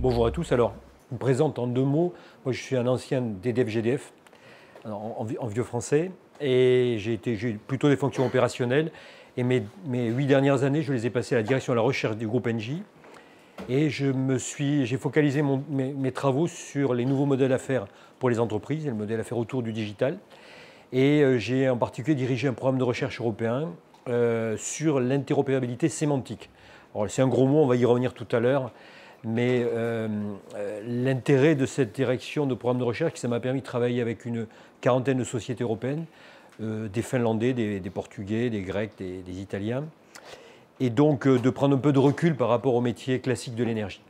Bonjour à tous. Alors, je me présente en 2 mots. Moi, je suis un ancien d'EDF-GDF, en vieux français, et j'ai eu plutôt des fonctions opérationnelles. Et mes 8 dernières années, je les ai passées à la direction de la recherche du groupe Engie. Et j'ai focalisé mes travaux sur les nouveaux modèles d'affaires pour les entreprises, et le modèle d'affaires autour du digital. Et j'ai en particulier dirigé un programme de recherche européen sur l'interopérabilité sémantique. C'est un gros mot, on va y revenir tout à l'heure. Mais l'intérêt de cette direction de programme de recherche, ça m'a permis de travailler avec une quarantaine de sociétés européennes, des Finlandais, des Portugais, des Grecs, des Italiens, et donc de prendre un peu de recul par rapport au métier classique de l'énergie.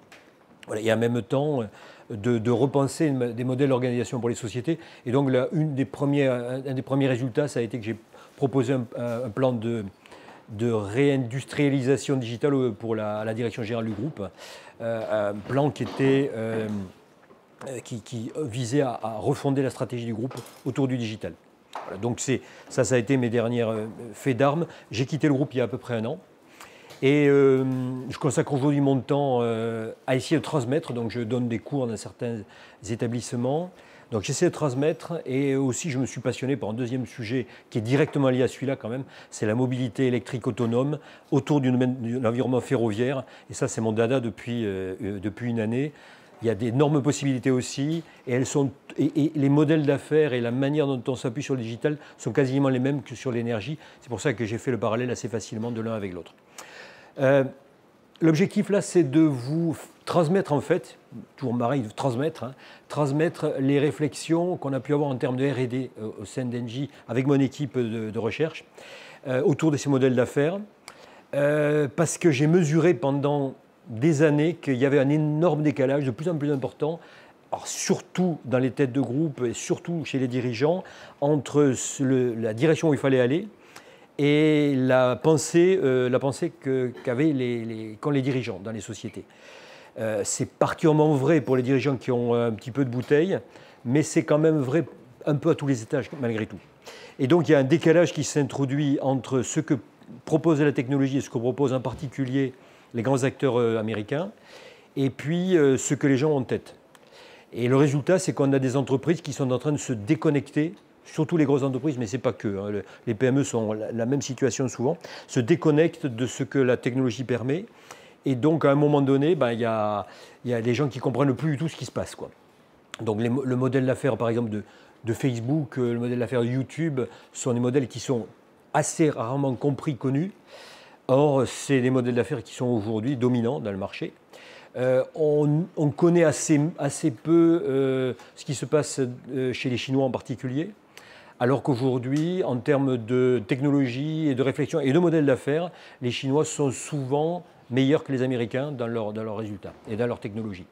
Voilà, et en même temps, de repenser des modèles d'organisation pour les sociétés. Et donc, un des premiers résultats, ça a été que j'ai proposé un plan de réindustrialisation digitale pour la direction générale du groupe. Un plan qui visait à refonder la stratégie du groupe autour du digital. Voilà, donc ça a été mes derniers faits d'armes. J'ai quitté le groupe il y a à peu près un an. Et je consacre aujourd'hui mon temps à essayer de transmettre. Donc je donne des cours dans certains établissements. Donc j'essaie de transmettre, et aussi je me suis passionné par un deuxième sujet qui est directement lié à celui-là quand même, c'est la mobilité électrique autonome autour de l'environnement ferroviaire. Et ça, c'est mon dada depuis une année. Il y a d'énormes possibilités aussi, et les modèles d'affaires et la manière dont on s'appuie sur le digital sont quasiment les mêmes que sur l'énergie. C'est pour ça que j'ai fait le parallèle assez facilement de l'un avec l'autre. L'objectif là, c'est de vous transmettre en fait, toujours pareil, transmettre les réflexions qu'on a pu avoir en termes de R&D au sein d'Engie avec mon équipe de recherche autour de ces modèles d'affaires, parce que j'ai mesuré pendant des années qu'il y avait un énorme décalage de plus en plus important, alors surtout dans les têtes de groupe et surtout chez les dirigeants, entre la direction où il fallait aller et la pensée qu'ont les dirigeants dans les sociétés. C'est particulièrement vrai pour les dirigeants qui ont un petit peu de bouteille, mais c'est quand même vrai un peu à tous les étages malgré tout. Et donc il y a un décalage qui s'introduit entre ce que propose la technologie et ce que proposent en particulier les grands acteurs américains, et puis ce que les gens ont en tête. Et le résultat, c'est qu'on a des entreprises qui sont en train de se déconnecter, surtout les grosses entreprises, mais ce n'est pas que. Les PME sont la même situation souvent, se déconnectent de ce que la technologie permet. Et donc, à un moment donné, il y a des gens qui ne comprennent plus du tout ce qui se passe, quoi. Donc, le modèle d'affaires, par exemple, de Facebook, le modèle d'affaires de YouTube, sont des modèles qui sont assez rarement compris, connus. Or, c'est des modèles d'affaires qui sont aujourd'hui dominants dans le marché. On connaît assez peu ce qui se passe chez les Chinois en particulier, alors qu'aujourd'hui, en termes de technologie et de réflexion et de modèles d'affaires, les Chinois sont souvent meilleurs que les Américains dans leurs résultats et dans leur technologie.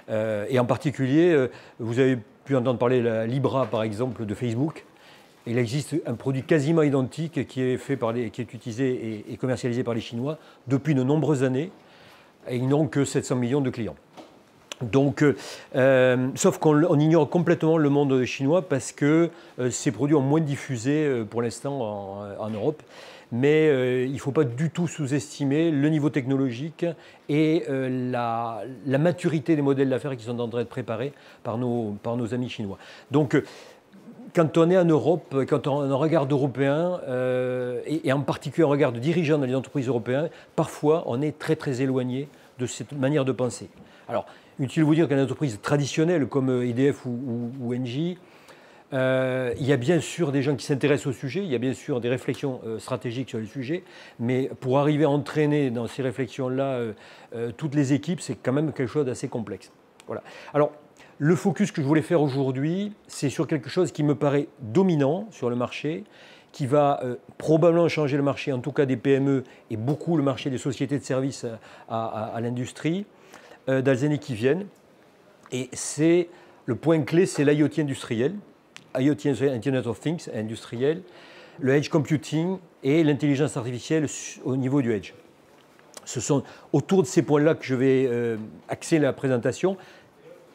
Et en particulier, vous avez pu entendre parler de la Libra, par exemple, de Facebook. Il existe un produit quasiment identique qui est utilisé et commercialisé par les Chinois depuis de nombreuses années. Et ils n'ont que 700 millions de clients. Donc, sauf qu'on ignore complètement le monde chinois parce que ces produits ont moins diffusé pour l'instant en Europe. Mais il ne faut pas du tout sous-estimer le niveau technologique et la maturité des modèles d'affaires qui sont en train d'être préparés par nos amis chinois. Donc, quand on est en Europe, quand on a un regard européen, et en particulier un regard de dirigeants dans les entreprises européennes, parfois on est très très éloigné de cette manière de penser. Alors, inutile de vous dire qu'une entreprise traditionnelle comme EDF ou Engie, il y a bien sûr des gens qui s'intéressent au sujet, il y a bien sûr des réflexions stratégiques sur le sujet, mais pour arriver à entraîner dans ces réflexions-là toutes les équipes, c'est quand même quelque chose d'assez complexe. Voilà. Alors, le focus que je voulais faire aujourd'hui, c'est sur quelque chose qui me paraît dominant sur le marché, qui va probablement changer le marché, en tout cas des PME, et beaucoup le marché des sociétés de services à l'industrie, dans les années qui viennent. Et le point clé, c'est l'IoT industriel, IoT, Internet of Things industriel, le edge computing et l'intelligence artificielle au niveau du edge. Ce sont autour de ces points-là que je vais axer la présentation.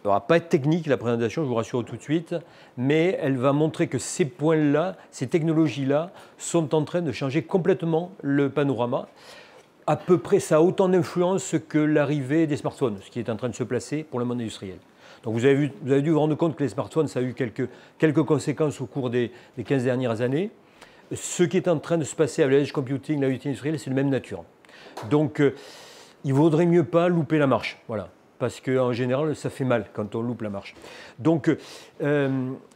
Elle ne va pas être technique, la présentation, je vous rassure tout de suite, mais elle va montrer que ces points-là, ces technologies-là, sont en train de changer complètement le panorama. à peu près, ça a autant d'influence que l'arrivée des smartphones, ce qui est en train de se placer pour le monde industriel. Donc vous avez dû vous rendre compte que les smartphones, ça a eu quelques conséquences au cours des 15 dernières années. Ce qui est en train de se passer avec l'edge computing, la IoT industrielle, c'est de même nature. Donc il vaudrait mieux pas louper la marche, voilà, parce qu'en général, ça fait mal quand on loupe la marche. Donc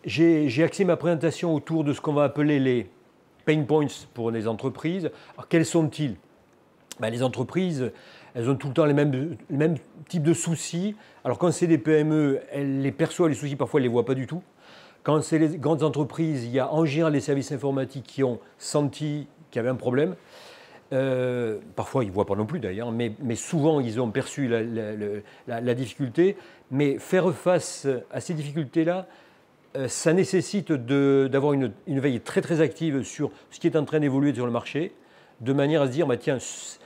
j'ai axé ma présentation autour de ce qu'on va appeler les pain points pour les entreprises. Alors quels sont-ils? Ben, les entreprises, elles ont tout le temps les mêmes types de soucis. Alors quand c'est des PME, elles les perçoivent, les soucis, parfois elles ne les voient pas du tout. Quand c'est les grandes entreprises, il y a en général les services informatiques qui ont senti qu'il y avait un problème. Parfois, ils ne voient pas non plus d'ailleurs, mais souvent, ils ont perçu la difficulté. Mais faire face à ces difficultés-là, ça nécessite d'avoir une veille très très active sur ce qui est en train d'évoluer sur le marché, de manière à se dire, bah, tiens,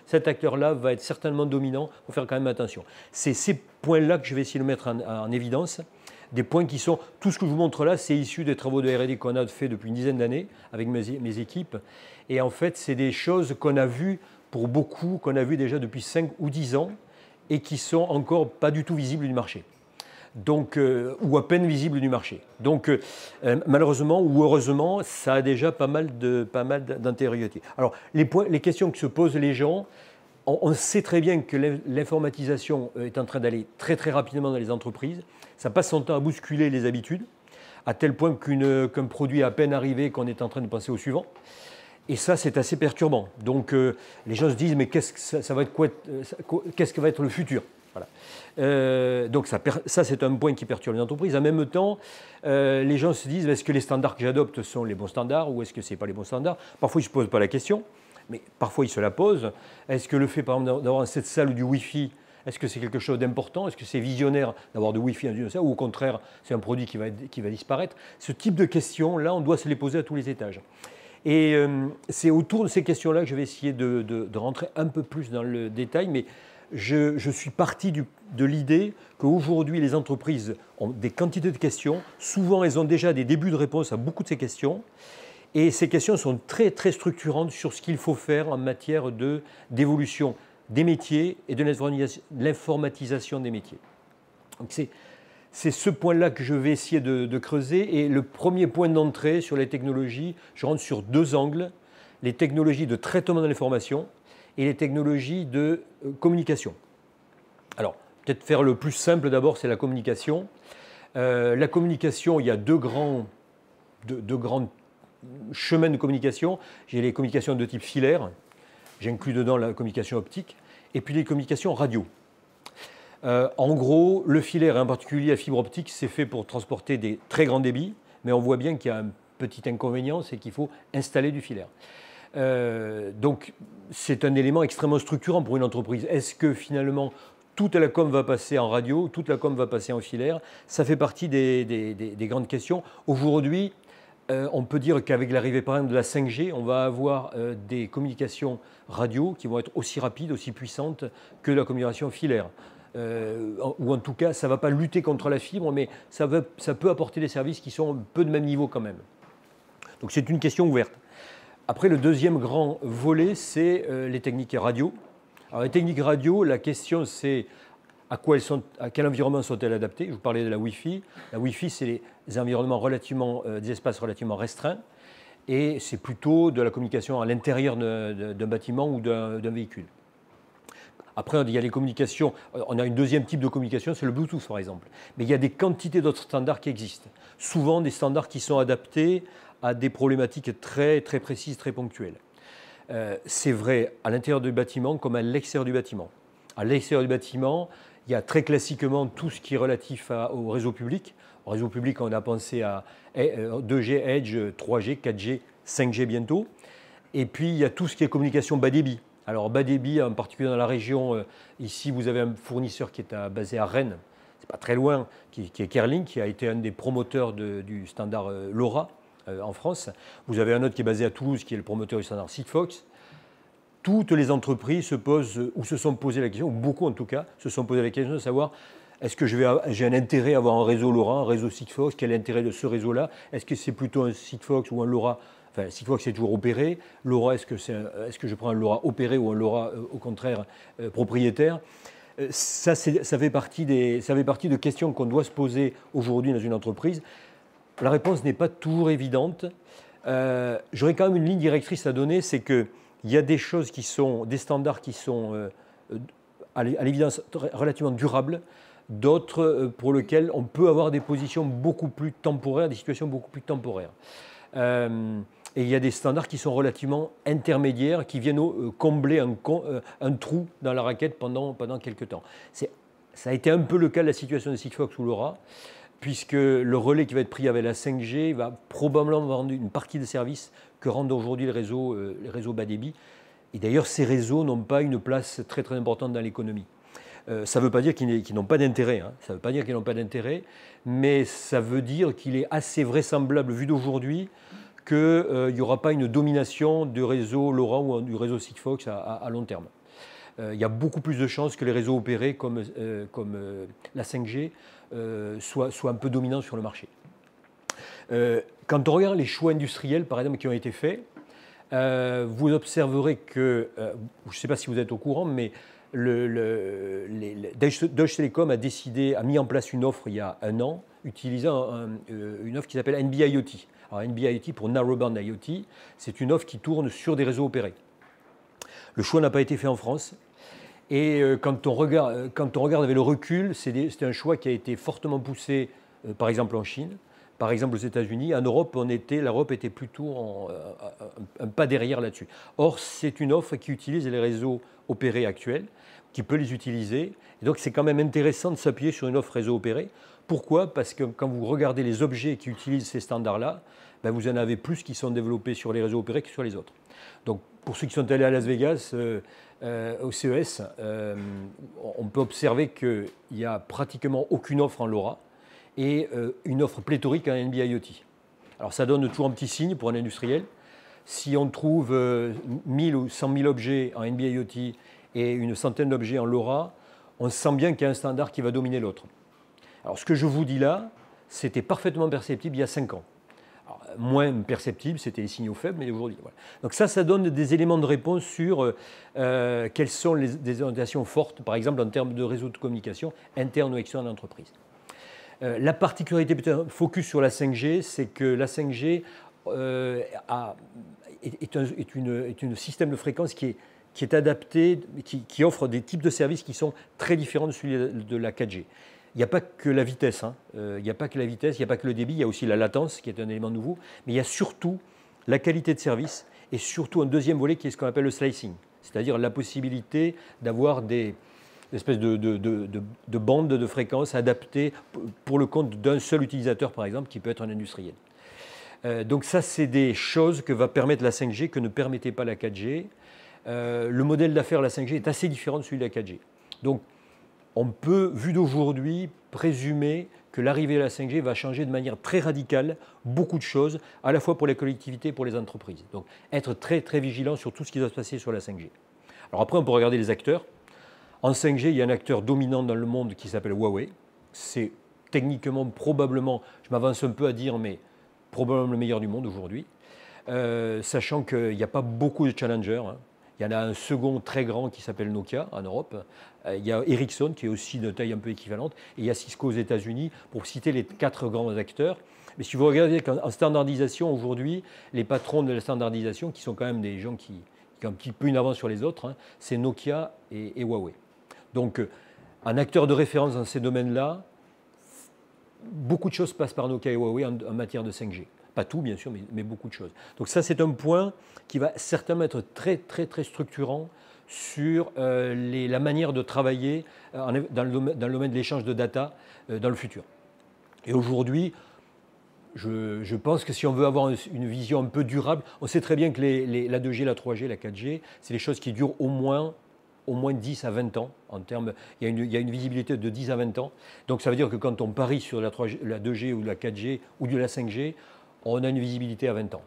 cet acteur-là va être certainement dominant, il faut faire quand même attention. C'est ces points-là que je vais essayer de mettre en évidence. Des points qui sont, tout ce que je vous montre là, c'est issu des travaux de R&D qu'on a fait depuis une dizaine d'années avec mes équipes. Et en fait, c'est des choses qu'on a vues pour beaucoup, qu'on a vues déjà depuis 5 ou 10 ans et qui sont encore pas du tout visibles du marché. Donc, ou à peine visibles du marché. Donc, malheureusement ou heureusement, ça a déjà pas mal d'antériorité. Alors, les questions que se posent les gens, on sait très bien que l'informatisation est en train d'aller très très rapidement dans les entreprises. Ça passe son temps à bousculer les habitudes, à tel point qu'un produit est à peine arrivé qu'on est en train de passer au suivant. Et ça, c'est assez perturbant. Donc, les gens se disent, mais qu'est-ce que va être le futur? Voilà. Donc ça, c'est un point qui perturbe les entreprises. En même temps, les gens se disent, est-ce que les standards que j'adopte sont les bons standards ou est-ce que ce n'est pas les bons standards? Parfois, ils ne se posent pas la question, mais parfois, ils se la posent. Est-ce que le fait, par exemple, d'avoir cette salle du Wi-Fi, est-ce que c'est quelque chose d'important? Est-ce que c'est visionnaire d'avoir du Wi-Fi dans une salle? Ou au contraire, c'est un produit qui va disparaître? Ce type de questions-là, on doit se les poser à tous les étages. Et c'est autour de ces questions-là que je vais essayer de rentrer un peu plus dans le détail, mais je suis parti de l'idée qu'aujourd'hui, les entreprises ont des quantités de questions. Souvent, elles ont déjà des débuts de réponse à beaucoup de ces questions. Et ces questions sont très, très structurantes sur ce qu'il faut faire en matière d'évolution des métiers et de l'informatisation des métiers. Donc c'est ce point-là que je vais essayer de creuser. Et le premier point d'entrée sur les technologies, je rentre sur 2 angles. Les technologies de traitement de l'information et les technologies de communication. Alors, peut-être faire le plus simple d'abord, c'est la communication. La communication, il y a deux grands chemins de communication. J'ai les communications de type filaire, j'inclus dedans la communication optique, et puis les communications radio. En gros, le filaire, et en particulier la fibre optique, c'est fait pour transporter des très grands débits, mais on voit bien qu'il y a un petit inconvénient, c'est qu'il faut installer du filaire. Donc, c'est un élément extrêmement structurant pour une entreprise. Est-ce que finalement, toute la com va passer en radio, toute la com va passer en filaire? Ça fait partie des grandes questions. Aujourd'hui, on peut dire qu'avec l'arrivée par exemple de la 5G, on va avoir des communications radio qui vont être aussi rapides, aussi puissantes que la communication filaire. Ou en tout cas, ça ne va pas lutter contre la fibre, mais ça peut apporter des services qui sont un peu de même niveau quand même. Donc c'est une question ouverte. Après, le deuxième grand volet, c'est les techniques radio. Alors, les techniques radio, la question, c'est à quel environnement sont-elles adaptées? Je vous parlais de la Wi-Fi. La Wi-Fi, c'est des environnements des espaces relativement restreints. Et c'est plutôt de la communication à l'intérieur d'un bâtiment ou d'un véhicule. Après, il y a les communications. On a une deuxième type de communication, c'est le Bluetooth, par exemple. Mais il y a des quantités d'autres standards qui existent. Souvent, des standards qui sont adaptés à des problématiques très, très précises, très ponctuelles. C'est vrai à l'intérieur du bâtiment comme à l'extérieur du bâtiment. À l'extérieur du bâtiment, il y a très classiquement tout ce qui est relatif au réseau public. Au réseau public, on a pensé à 2G, Edge, 3G, 4G, 5G bientôt. Et puis, il y a tout ce qui est communication bas débit. Alors, bas débit, en particulier dans la région, ici, vous avez un fournisseur qui est basé à Rennes, c'est pas très loin, qui est Kerlink, qui a été un des promoteurs du standard LoRa en France. Vous avez un autre qui est basé à Toulouse, qui est le promoteur du standard Sigfox. Toutes les entreprises se posent, ou se sont posées la question, ou beaucoup en tout cas, se sont posées la question de savoir est-ce que j'ai un intérêt à avoir un réseau LoRa, un réseau Sigfox? Quel est l'intérêt de ce réseau-là? Est-ce que c'est plutôt un Sigfox ou un LoRa Enfin, Sigfox c'est toujours opéré. LoRa, est-ce que je prends un LoRa opéré ou un LoRa au contraire propriétaire? Ça fait partie de questions qu'on doit se poser aujourd'hui dans une entreprise. La réponse n'est pas toujours évidente. J'aurais quand même une ligne directrice à donner, c'est qu'il y a des choses des standards qui sont à l'évidence relativement durables, d'autres pour lesquels on peut avoir des positions beaucoup plus temporaires, des situations beaucoup plus temporaires. Et il y a des standards qui sont relativement intermédiaires, qui viennent combler un trou dans la raquette pendant quelques temps. Ça a été un peu le cas de la situation de Sigfox ou LoRa, puisque le relais qui va être pris avec la 5G va probablement vendre une partie des services que rendent aujourd'hui les réseaux bas débit. Et d'ailleurs, ces réseaux n'ont pas une place très très importante dans l'économie. Ça ne veut pas dire qu'ils n'ont pas d'intérêt, hein. Ça ne veut pas dire qu'ils n'ont pas d'intérêt, mais ça veut dire qu'il est assez vraisemblable, vu d'aujourd'hui, qu'il n'y aura pas une domination du réseau LoRa ou du réseau Sigfox à long terme. Il y a beaucoup plus de chances que les réseaux opérés comme la 5G soient un peu dominants sur le marché. Quand on regarde les choix industriels, par exemple, qui ont été faits, vous observerez que, je ne sais pas si vous êtes au courant, mais Deutsche Telekom a mis en place une offre il y a un an, utilisant une offre qui s'appelle NB-IoT. Alors NB-IoT pour Narrowband IoT, c'est une offre qui tourne sur des réseaux opérés. Le choix n'a pas été fait en France. Et quand on regarde avec le recul, c'est un choix qui a été fortement poussé, par exemple en Chine, par exemple aux États-Unis. En Europe, l'Europe était plutôt un pas derrière là-dessus. Or, c'est une offre qui utilise les réseaux opérés actuels, qui peut les utiliser. Et donc, c'est quand même intéressant de s'appuyer sur une offre réseau opéré. Pourquoi? Parce que quand vous regardez les objets qui utilisent ces standards-là, ben vous en avez plus qui sont développés sur les réseaux opérés que sur les autres. Donc, pour ceux qui sont allés à Las Vegas, au CES, on peut observer qu'il n'y a pratiquement aucune offre en LoRa et une offre pléthorique en NB-IoT. Alors, ça donne toujours un petit signe pour un industriel. Si on trouve 1000 ou 100 000 objets en NB-IoT et une centaine d'objets en LoRa, on sent bien qu'il y a un standard qui va dominer l'autre. Alors, ce que je vous dis là, c'était parfaitement perceptible il y a 5 ans. Alors, moins perceptible, c'était les signaux faibles, mais aujourd'hui, voilà. Donc ça donne des éléments de réponse sur quelles sont des orientations fortes, par exemple en termes de réseau de communication interne ou externe à l'entreprise. La particularité, peut-être focus sur la 5G, c'est que la 5G est un système de fréquence qui est adapté, qui offre des types de services qui sont très différents de celui de la 4G. Il n'y a pas que la vitesse, hein. Il n'y a pas que la vitesse, il n'y a pas que le débit, il y a aussi la latence qui est un élément nouveau, mais il y a surtout la qualité de service et surtout un deuxième volet qui est ce qu'on appelle le slicing, c'est-à-dire la possibilité d'avoir des espèces de bandes de fréquences adaptées pour le compte d'un seul utilisateur, par exemple, qui peut être un industriel. Donc ça, c'est des choses que va permettre la 5G que ne permettait pas la 4G. Le modèle d'affaires de la 5G est assez différent de celui de la 4G. Donc, on peut, vu d'aujourd'hui, présumer que l'arrivée de la 5G va changer de manière très radicale beaucoup de choses, à la fois pour les collectivités et pour les entreprises. Donc, être très, très vigilant sur tout ce qui doit se passer sur la 5G. Alors après, on peut regarder les acteurs. En 5G, il y a un acteur dominant dans le monde qui s'appelle Huawei. C'est techniquement, probablement, je m'avance un peu à dire, mais probablement le meilleur du monde aujourd'hui. Sachant qu'il n'y a pas beaucoup de challengers, hein. Il y en a un second très grand qui s'appelle Nokia en Europe. Il y a Ericsson qui est aussi de taille un peu équivalente. Et il y a Cisco aux États-Unis, pour citer les 4 grands acteurs. Mais si vous regardez en standardisation aujourd'hui, les patrons de la standardisation, qui sont quand même des gens qui ont un petit peu une avance sur les autres, hein, c'est Nokia et Huawei. Donc, un acteur de référence dans ces domaines-là, beaucoup de choses passent par Nokia et Huawei en matière de 5G. Pas tout, bien sûr, mais beaucoup de choses. Donc ça, c'est un point qui va certainement être très, très, très structurant sur la manière de travailler dans le domaine de l'échange de data dans le futur. Et aujourd'hui, je pense que si on veut avoir une vision un peu durable, on sait très bien que la 2G, la 3G, la 4G, c'est des choses qui durent au moins 10 à 20 ans. Il y a une visibilité de 10 à 20 ans. Donc ça veut dire que quand on parie sur la 2G ou la 4G ou de la 5G, on a une visibilité à 20 ans.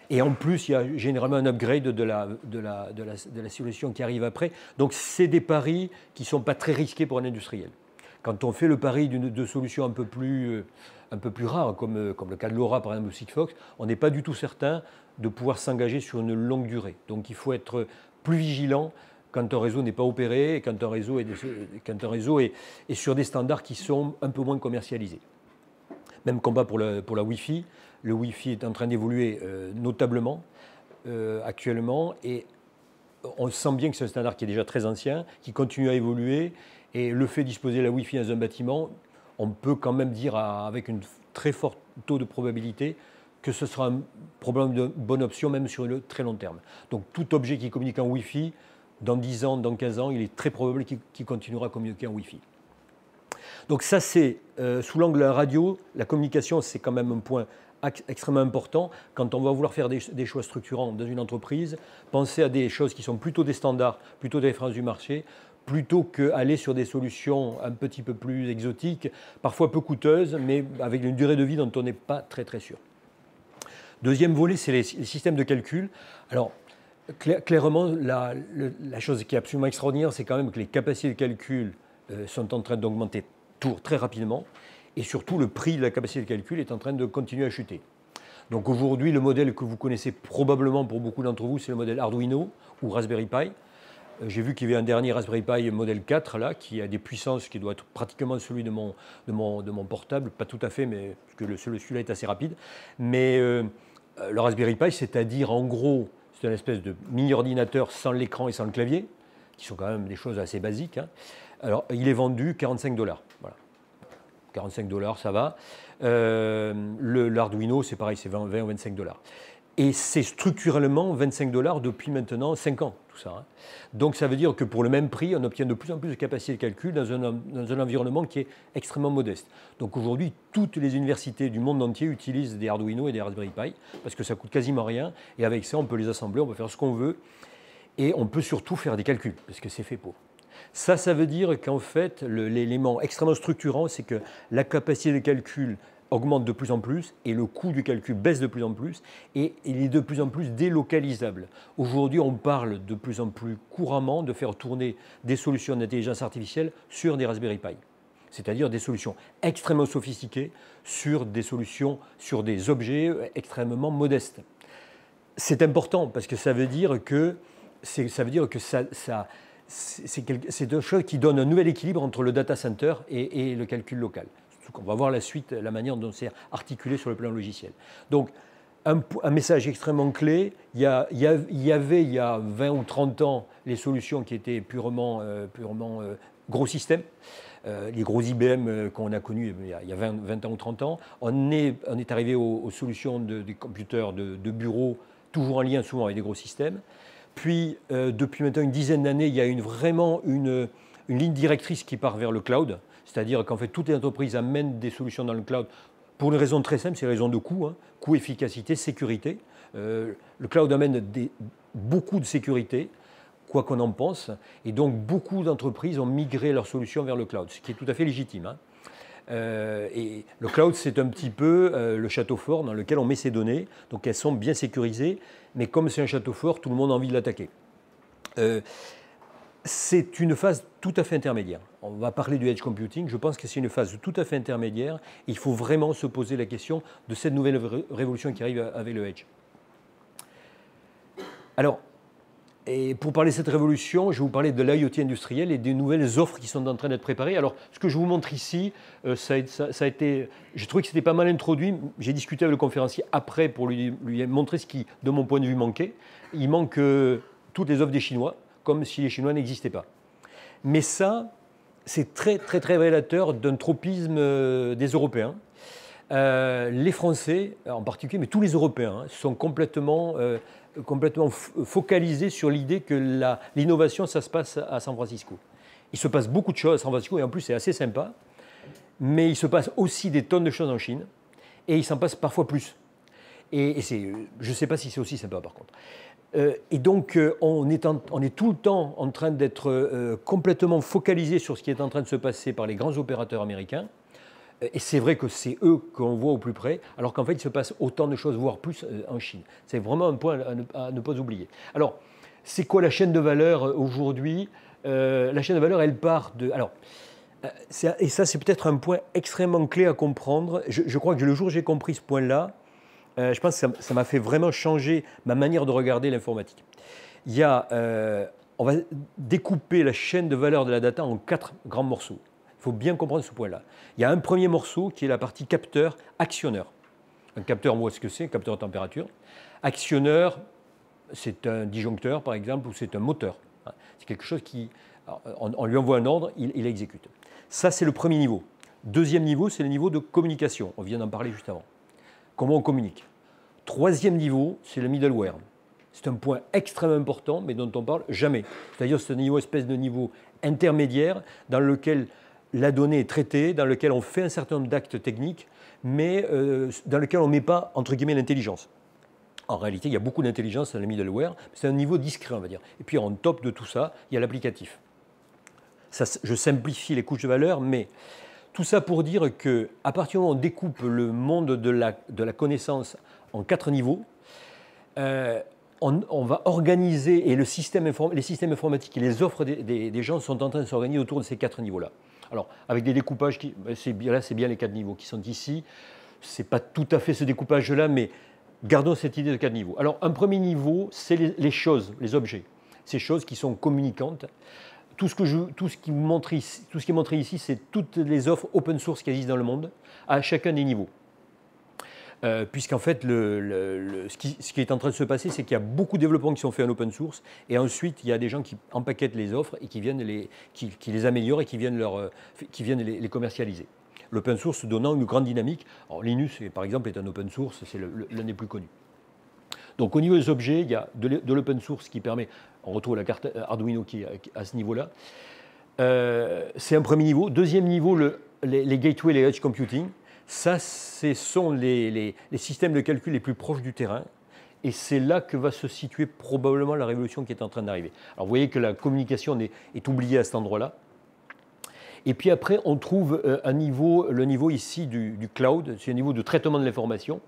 Et en plus, il y a généralement un upgrade de la solution qui arrive après. Donc, c'est des paris qui ne sont pas très risqués pour un industriel. quand on fait le pari de solutions un peu plus rares, comme le cas de LoRa par exemple ou Sigfox, on n'est pas du tout certain de pouvoir s'engager sur une longue durée. Donc il faut être plus vigilant quand un réseau n'est pas opéré et quand un réseau est sur des standards qui sont un peu moins commercialisés. Même combat pour la Wi-Fi. Le Wi-Fi est en train d'évoluer notablement actuellement et on sent bien que c'est un standard qui est déjà très ancien, qui continue à évoluer et le fait de disposer de la Wi-Fi dans un bâtiment, on peut quand même dire avec un très fort taux de probabilité que ce sera un problème de bonne option même sur le très long terme. Donc tout objet qui communique en Wi-Fi, dans 10 ans, dans 15 ans, il est très probable qu'il continuera à communiquer en Wi-Fi. Donc ça c'est, sous l'angle de la radio, la communication c'est quand même un point extrêmement important. Quand on va vouloir faire des choix structurants dans une entreprise, pensez à des choses qui sont plutôt des standards, plutôt des références du marché, plutôt qu'aller sur des solutions un petit peu plus exotiques, parfois peu coûteuses, mais avec une durée de vie dont on n'est pas très très sûr. Deuxième volet, c'est les systèmes de calcul. Alors, clairement, la chose qui est absolument extraordinaire, c'est quand même que les capacités de calcul sont en train d'augmenter très rapidement. Et surtout, le prix de la capacité de calcul est en train de continuer à chuter. Donc aujourd'hui, le modèle que vous connaissez probablement pour beaucoup d'entre vous, c'est le modèle Arduino ou Raspberry Pi. J'ai vu qu'il y avait un dernier Raspberry Pi modèle 4 là, qui a des puissances qui doit être pratiquement celui de mon portable, pas tout à fait, mais parce que celui-là est assez rapide. Mais le Raspberry Pi, c'est-à-dire en gros, c'est une espèce de mini-ordinateur sans l'écran et sans le clavier, qui sont quand même des choses assez basiques. Hein. Alors, il est vendu 45 $. Voilà. 45 $, ça va. L'Arduino, c'est pareil, c'est 20 ou 25 $. Et c'est structurellement 25 $ depuis maintenant 5 ans, tout ça. Hein. Donc ça veut dire que pour le même prix, on obtient de plus en plus de capacité de calcul dans un environnement qui est extrêmement modeste. Donc aujourd'hui, toutes les universités du monde entier utilisent des Arduino et des Raspberry Pi, parce que ça coûte quasiment rien. Et avec ça, on peut les assembler, on peut faire ce qu'on veut. Et on peut surtout faire des calculs, parce que c'est fait pour. Ça veut dire qu'en fait, l'élément extrêmement structurant, c'est que la capacité de calcul augmente de plus en plus et le coût du calcul baisse de plus en plus et il est de plus en plus délocalisable. Aujourd'hui, on parle de plus en plus couramment de faire tourner des solutions d'intelligence artificielle sur des Raspberry Pi, c'est-à-dire des solutions extrêmement sophistiquées sur des objets extrêmement modestes. C'est important parce que ça veut dire que c'est une chose qui donne un nouvel équilibre entre le data center et le calcul local. On va voir la suite, la manière dont c'est articulé sur le plan logiciel. Donc, un message extrêmement clé. Il y avait, il y a 20 ou 30 ans, les solutions qui étaient purement gros systèmes. Les gros IBM qu'on a connus il y a 20 ans ou 30 ans. On est arrivé aux solutions des computers de bureau, toujours en lien souvent avec des gros systèmes. Puis, depuis maintenant une dizaine d'années, il y a vraiment une ligne directrice qui part vers le cloud. C'est-à-dire qu'en fait, toutes les entreprises amènent des solutions dans le cloud pour une raison très simple, c'est la raison de coût, hein. Coût, efficacité, sécurité. Le cloud amène beaucoup de sécurité, quoi qu'on en pense. Et donc, beaucoup d'entreprises ont migré leurs solutions vers le cloud, ce qui est tout à fait légitime. Hein. Et le cloud, c'est un petit peu le château fort dans lequel on met ses données. Donc, elles sont bien sécurisées. Mais comme c'est un château fort, tout le monde a envie de l'attaquer. C'est une phase tout à fait intermédiaire. On va parler du edge computing. Je pense que c'est une phase tout à fait intermédiaire. Il faut vraiment se poser la question de cette nouvelle révolution qui arrive avec le edge. Alors, et pour parler de cette révolution, je vais vous parler de l'IoT industriel et des nouvelles offres qui sont en train d'être préparées. Alors, ce que je vous montre ici, ça a été, j'ai trouvé que c'était pas mal introduit. J'ai discuté avec le conférencier après pour lui montrer ce qui, de mon point de vue, manquait. Il manque toutes les offres des Chinois, comme si les Chinois n'existaient pas. Mais ça, c'est très, très, très révélateur d'un tropisme des Européens. Les Français, en particulier, mais tous les Européens, hein, sont complètement focalisés sur l'idée que l'innovation, ça se passe à San Francisco. Il se passe beaucoup de choses à San Francisco, et en plus, c'est assez sympa. Mais il se passe aussi des tonnes de choses en Chine, et il s'en passe parfois plus. Et je ne sais pas si c'est aussi sympa, par contre. Et donc, on est tout le temps en train d'être complètement focalisé sur ce qui est en train de se passer par les grands opérateurs américains. Et c'est vrai que c'est eux qu'on voit au plus près, alors qu'en fait, il se passe autant de choses, voire plus en Chine. C'est vraiment un point à ne pas oublier. Alors, c'est quoi la chaîne de valeur aujourd'hui ? La chaîne de valeur, elle part de... Alors, Et ça, c'est peut-être un point extrêmement clé à comprendre. Je crois que le jour où j'ai compris ce point-là, je pense que ça m'a fait vraiment changer ma manière de regarder l'informatique. On va découper la chaîne de valeur de la data en 4 grands morceaux. Il faut bien comprendre ce point-là. Il y a un premier morceau qui est la partie capteur-actionneur. Un capteur, moi, ce que c'est, un capteur de température. Actionneur, c'est un disjoncteur, par exemple, ou c'est un moteur. C'est quelque chose qui, on lui envoie un ordre, il exécute. Ça, c'est le premier niveau. Deuxième niveau, c'est le niveau de communication. On vient d'en parler juste avant. Comment on communique. Troisième niveau, c'est le middleware. C'est un point extrêmement important, mais dont on ne parle jamais. C'est-à-dire c'est un niveau, espèce de niveau intermédiaire dans lequel la donnée est traitée, dans lequel on fait un certain nombre d'actes techniques, mais dans lequel on ne met pas, entre guillemets, l'intelligence. En réalité, il y a beaucoup d'intelligence dans le middleware, mais c'est un niveau discret, on va dire. Et puis, en top de tout ça, il y a l'applicatif. Je simplifie les couches de valeur, mais tout ça pour dire qu'à partir du moment où on découpe le monde de la connaissance en 4 niveaux, on va organiser, et les systèmes informatiques et les offres des gens sont en train de s'organiser autour de ces 4 niveaux-là. Alors, avec des découpages, c'est bien les 4 niveaux qui sont ici. Ce n'est pas tout à fait ce découpage-là, mais gardons cette idée de 4 niveaux. Alors, un premier niveau, c'est les choses, les objets. Ces choses qui sont communicantes. Tout ce qui est montré ici, c'est toutes les offres open source qui existent dans le monde, à chacun des niveaux. Puisqu'en fait, ce qui est en train de se passer, c'est qu'il y a beaucoup de développements qui sont faits en open source, et ensuite, il y a des gens qui empaquettent les offres et qui les améliorent et qui viennent les commercialiser. L'open source donnant une grande dynamique. Alors, Linux, par exemple, est un open source, c'est l'un des plus connus. Donc, au niveau des objets, il y a de l'open source qui permet, on retrouve la carte Arduino qui est à ce niveau-là. C'est un premier niveau. Deuxième niveau, les gateways, les edge computing. Ça, ce sont les systèmes de calcul les plus proches du terrain. Et c'est là que va se situer probablement la révolution qui est en train d'arriver. Alors, vous voyez que la communication est oubliée à cet endroit-là. Et puis après, on trouve le niveau ici du cloud, c'est un niveau de traitement de l'information.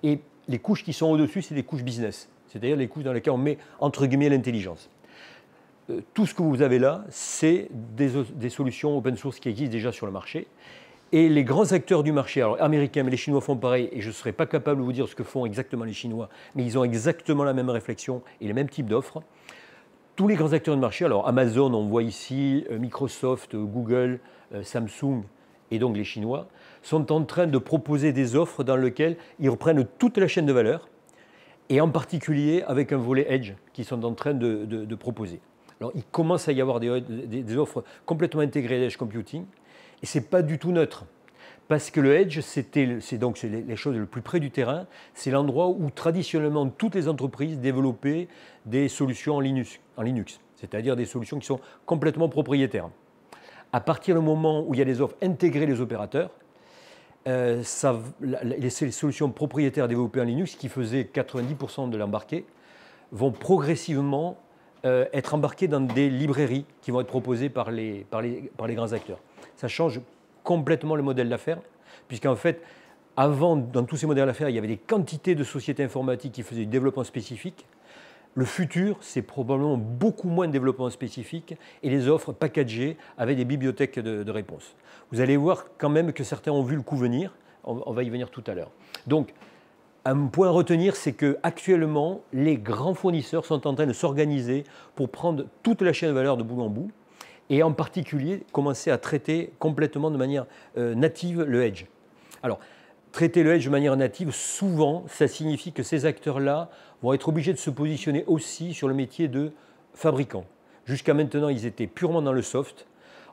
Et les couches qui sont au-dessus, c'est des couches business, c'est-à-dire les couches dans lesquelles on met, entre guillemets, l'intelligence. Tout ce que vous avez là, c'est des solutions open source qui existent déjà sur le marché. Et les grands acteurs du marché, alors américains, mais les Chinois font pareil, et je ne serais pas capable de vous dire ce que font exactement les Chinois, mais ils ont exactement la même réflexion et les mêmes types d'offres. Tous les grands acteurs du marché, alors Amazon, on voit ici, Microsoft, Google, Samsung, et donc les Chinois, sont en train de proposer des offres dans lesquelles ils reprennent toute la chaîne de valeur, et en particulier avec un volet Edge qu'ils sont en train de proposer. Alors, il commence à y avoir des offres complètement intégrées d'Edge Computing, et ce n'est pas du tout neutre. Parce que le Edge, c'est les choses le plus près du terrain, c'est l'endroit où traditionnellement toutes les entreprises développaient des solutions en Linux, c'est-à-dire des solutions qui sont complètement propriétaires. À partir du moment où il y a des offres intégrées des opérateurs, les solutions propriétaires développées en Linux, qui faisaient 90% de l'embarqué, vont progressivement être embarquées dans des librairies qui vont être proposées par les grands acteurs. Ça change complètement le modèle d'affaires, puisqu'en fait, avant, dans tous ces modèles d'affaires, il y avait des quantités de sociétés informatiques qui faisaient du développement spécifique. Le futur, c'est probablement beaucoup moins de développement spécifique et les offres packagées avec des bibliothèques de réponses. Vous allez voir quand même que certains ont vu le coup venir, on va y venir tout à l'heure. Donc, un point à retenir, c'est qu'actuellement, les grands fournisseurs sont en train de s'organiser pour prendre toute la chaîne de valeur de bout en bout, et en particulier commencer à traiter complètement de manière native le Edge. Alors, traiter le Edge de manière native, souvent, ça signifie que ces acteurs-là vont être obligés de se positionner aussi sur le métier de fabricant. Jusqu'à maintenant, ils étaient purement dans le soft.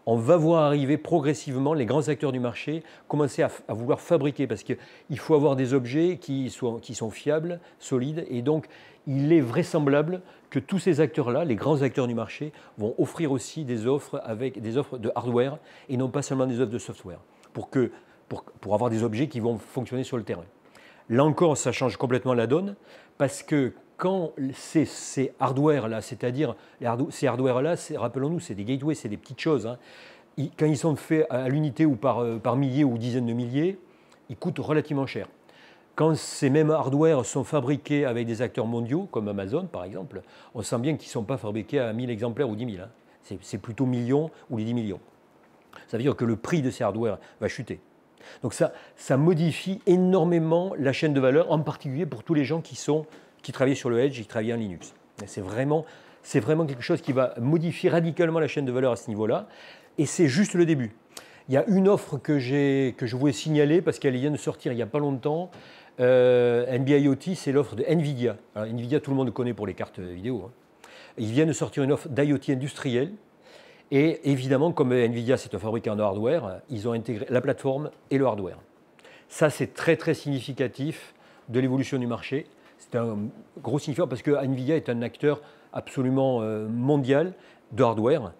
On va voir arriver progressivement les grands acteurs du marché commencer à vouloir fabriquer, parce qu'il faut avoir des objets qui sont fiables, solides, et donc il est vraisemblable que tous ces acteurs-là, les grands acteurs du marché, vont offrir aussi des offres de hardware et non pas seulement des offres de software, pour avoir des objets qui vont fonctionner sur le terrain. Là encore, ça change complètement la donne, parce que quand ces hardware-là, c'est-à-dire ces hardware-là, rappelons-nous, c'est des gateways, c'est des petites choses, hein. Quand ils sont faits à l'unité ou par milliers ou dizaines de milliers, ils coûtent relativement cher. Quand ces mêmes hardware sont fabriqués avec des acteurs mondiaux, comme Amazon par exemple, on sent bien qu'ils ne sont pas fabriqués à 1000 exemplaires ou 10 000. Hein. C'est plutôt millions ou les 10 millions. Ça veut dire que le prix de ces hardware va chuter. Donc ça modifie énormément la chaîne de valeur, en particulier pour tous les gens qui travaillent sur le Edge et qui travaillent en Linux. C'est vraiment quelque chose qui va modifier radicalement la chaîne de valeur à ce niveau-là. Et c'est juste le début. Il y a une offre que je voulais signaler parce qu'elle vient de sortir il n'y a pas longtemps. NB-IoT, c'est l'offre de NVIDIA. Alors, NVIDIA, tout le monde connaît pour les cartes vidéo. Ils viennent de sortir une offre d'IoT industriel. Et évidemment, comme NVIDIA, c'est un fabricant de hardware, ils ont intégré la plateforme et le hardware. Ça, c'est très, très significatif de l'évolution du marché. C'est un gros significateur parce que NVIDIA est un acteur absolument mondial de hardware.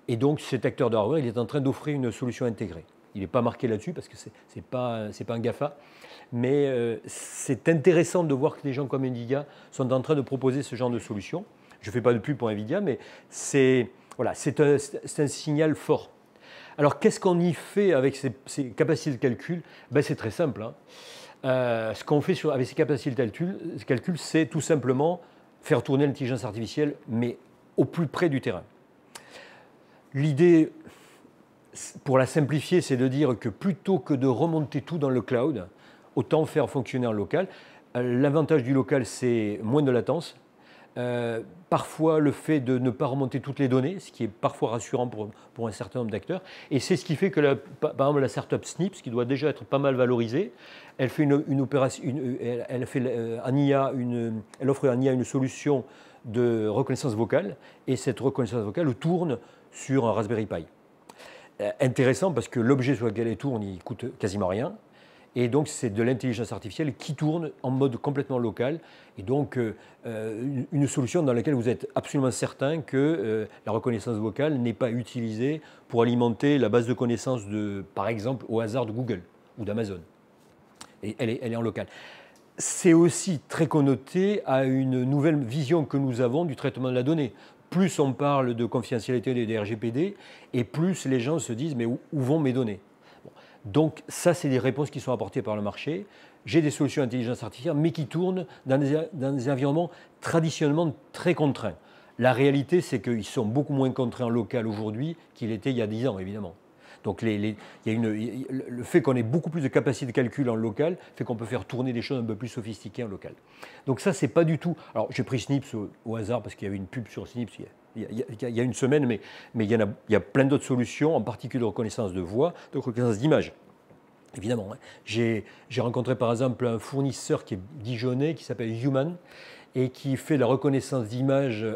Et donc, cet acteur de hardware, il est en train d'offrir une solution intégrée. Il n'est pas marqué là-dessus parce que ce n'est pas un GAFA. Mais c'est intéressant de voir que des gens comme NVIDIA sont en train de proposer ce genre de solution. Je ne fais pas de pub pour NVIDIA, mais c'est un signal fort. Alors, qu'est-ce qu'on y fait avec ces capacités de calcul? C'est très simple. Ce qu'on fait avec ces capacités de calcul, c'est tout simplement faire tourner l'intelligence artificielle, mais au plus près du terrain. L'idée, pour la simplifier, c'est de dire que plutôt que de remonter tout dans le cloud, autant faire fonctionner en local. L'avantage du local, c'est moins de latence. Parfois, le fait de ne pas remonter toutes les données, ce qui est parfois rassurant pour un certain nombre d'acteurs. Et c'est ce qui fait que, par exemple, la startup Snips, qui doit déjà être pas mal valorisée, elle fait une opération, elle offre en IA une solution de reconnaissance vocale, et cette reconnaissance vocale tourne sur un Raspberry Pi. Intéressant parce que l'objet sur lequel elle tourne, il coûte quasiment rien. Et donc, c'est de l'intelligence artificielle qui tourne en mode complètement local. Et donc, une solution dans laquelle vous êtes absolument certain que la reconnaissance vocale n'est pas utilisée pour alimenter la base de connaissances, par exemple, au hasard de Google ou d'Amazon. Et elle est en local. C'est aussi très connoté à une nouvelle vision que nous avons du traitement de la donnée. Plus on parle de confidentialité des RGPD, et plus les gens se disent « mais où vont mes données ?» Donc ça, c'est des réponses qui sont apportées par le marché. J'ai des solutions d'intelligence artificielle, mais qui tournent dans des environnements traditionnellement très contraints. La réalité, c'est qu'ils sont beaucoup moins contraints en local aujourd'hui qu'il était il y a 10 ans, évidemment. Donc le fait qu'on ait beaucoup plus de capacité de calcul en local fait qu'on peut faire tourner des choses un peu plus sophistiquées en local. Donc ça, c'est pas du tout... Alors j'ai pris Snips au hasard parce qu'il y avait une pub sur Snips il y a une semaine, mais il y a plein d'autres solutions, en particulier de reconnaissance de voix, de reconnaissance d'image. Évidemment, j'ai rencontré par exemple un fournisseur qui est dijonnais, qui s'appelle Human, et qui fait la reconnaissance d'images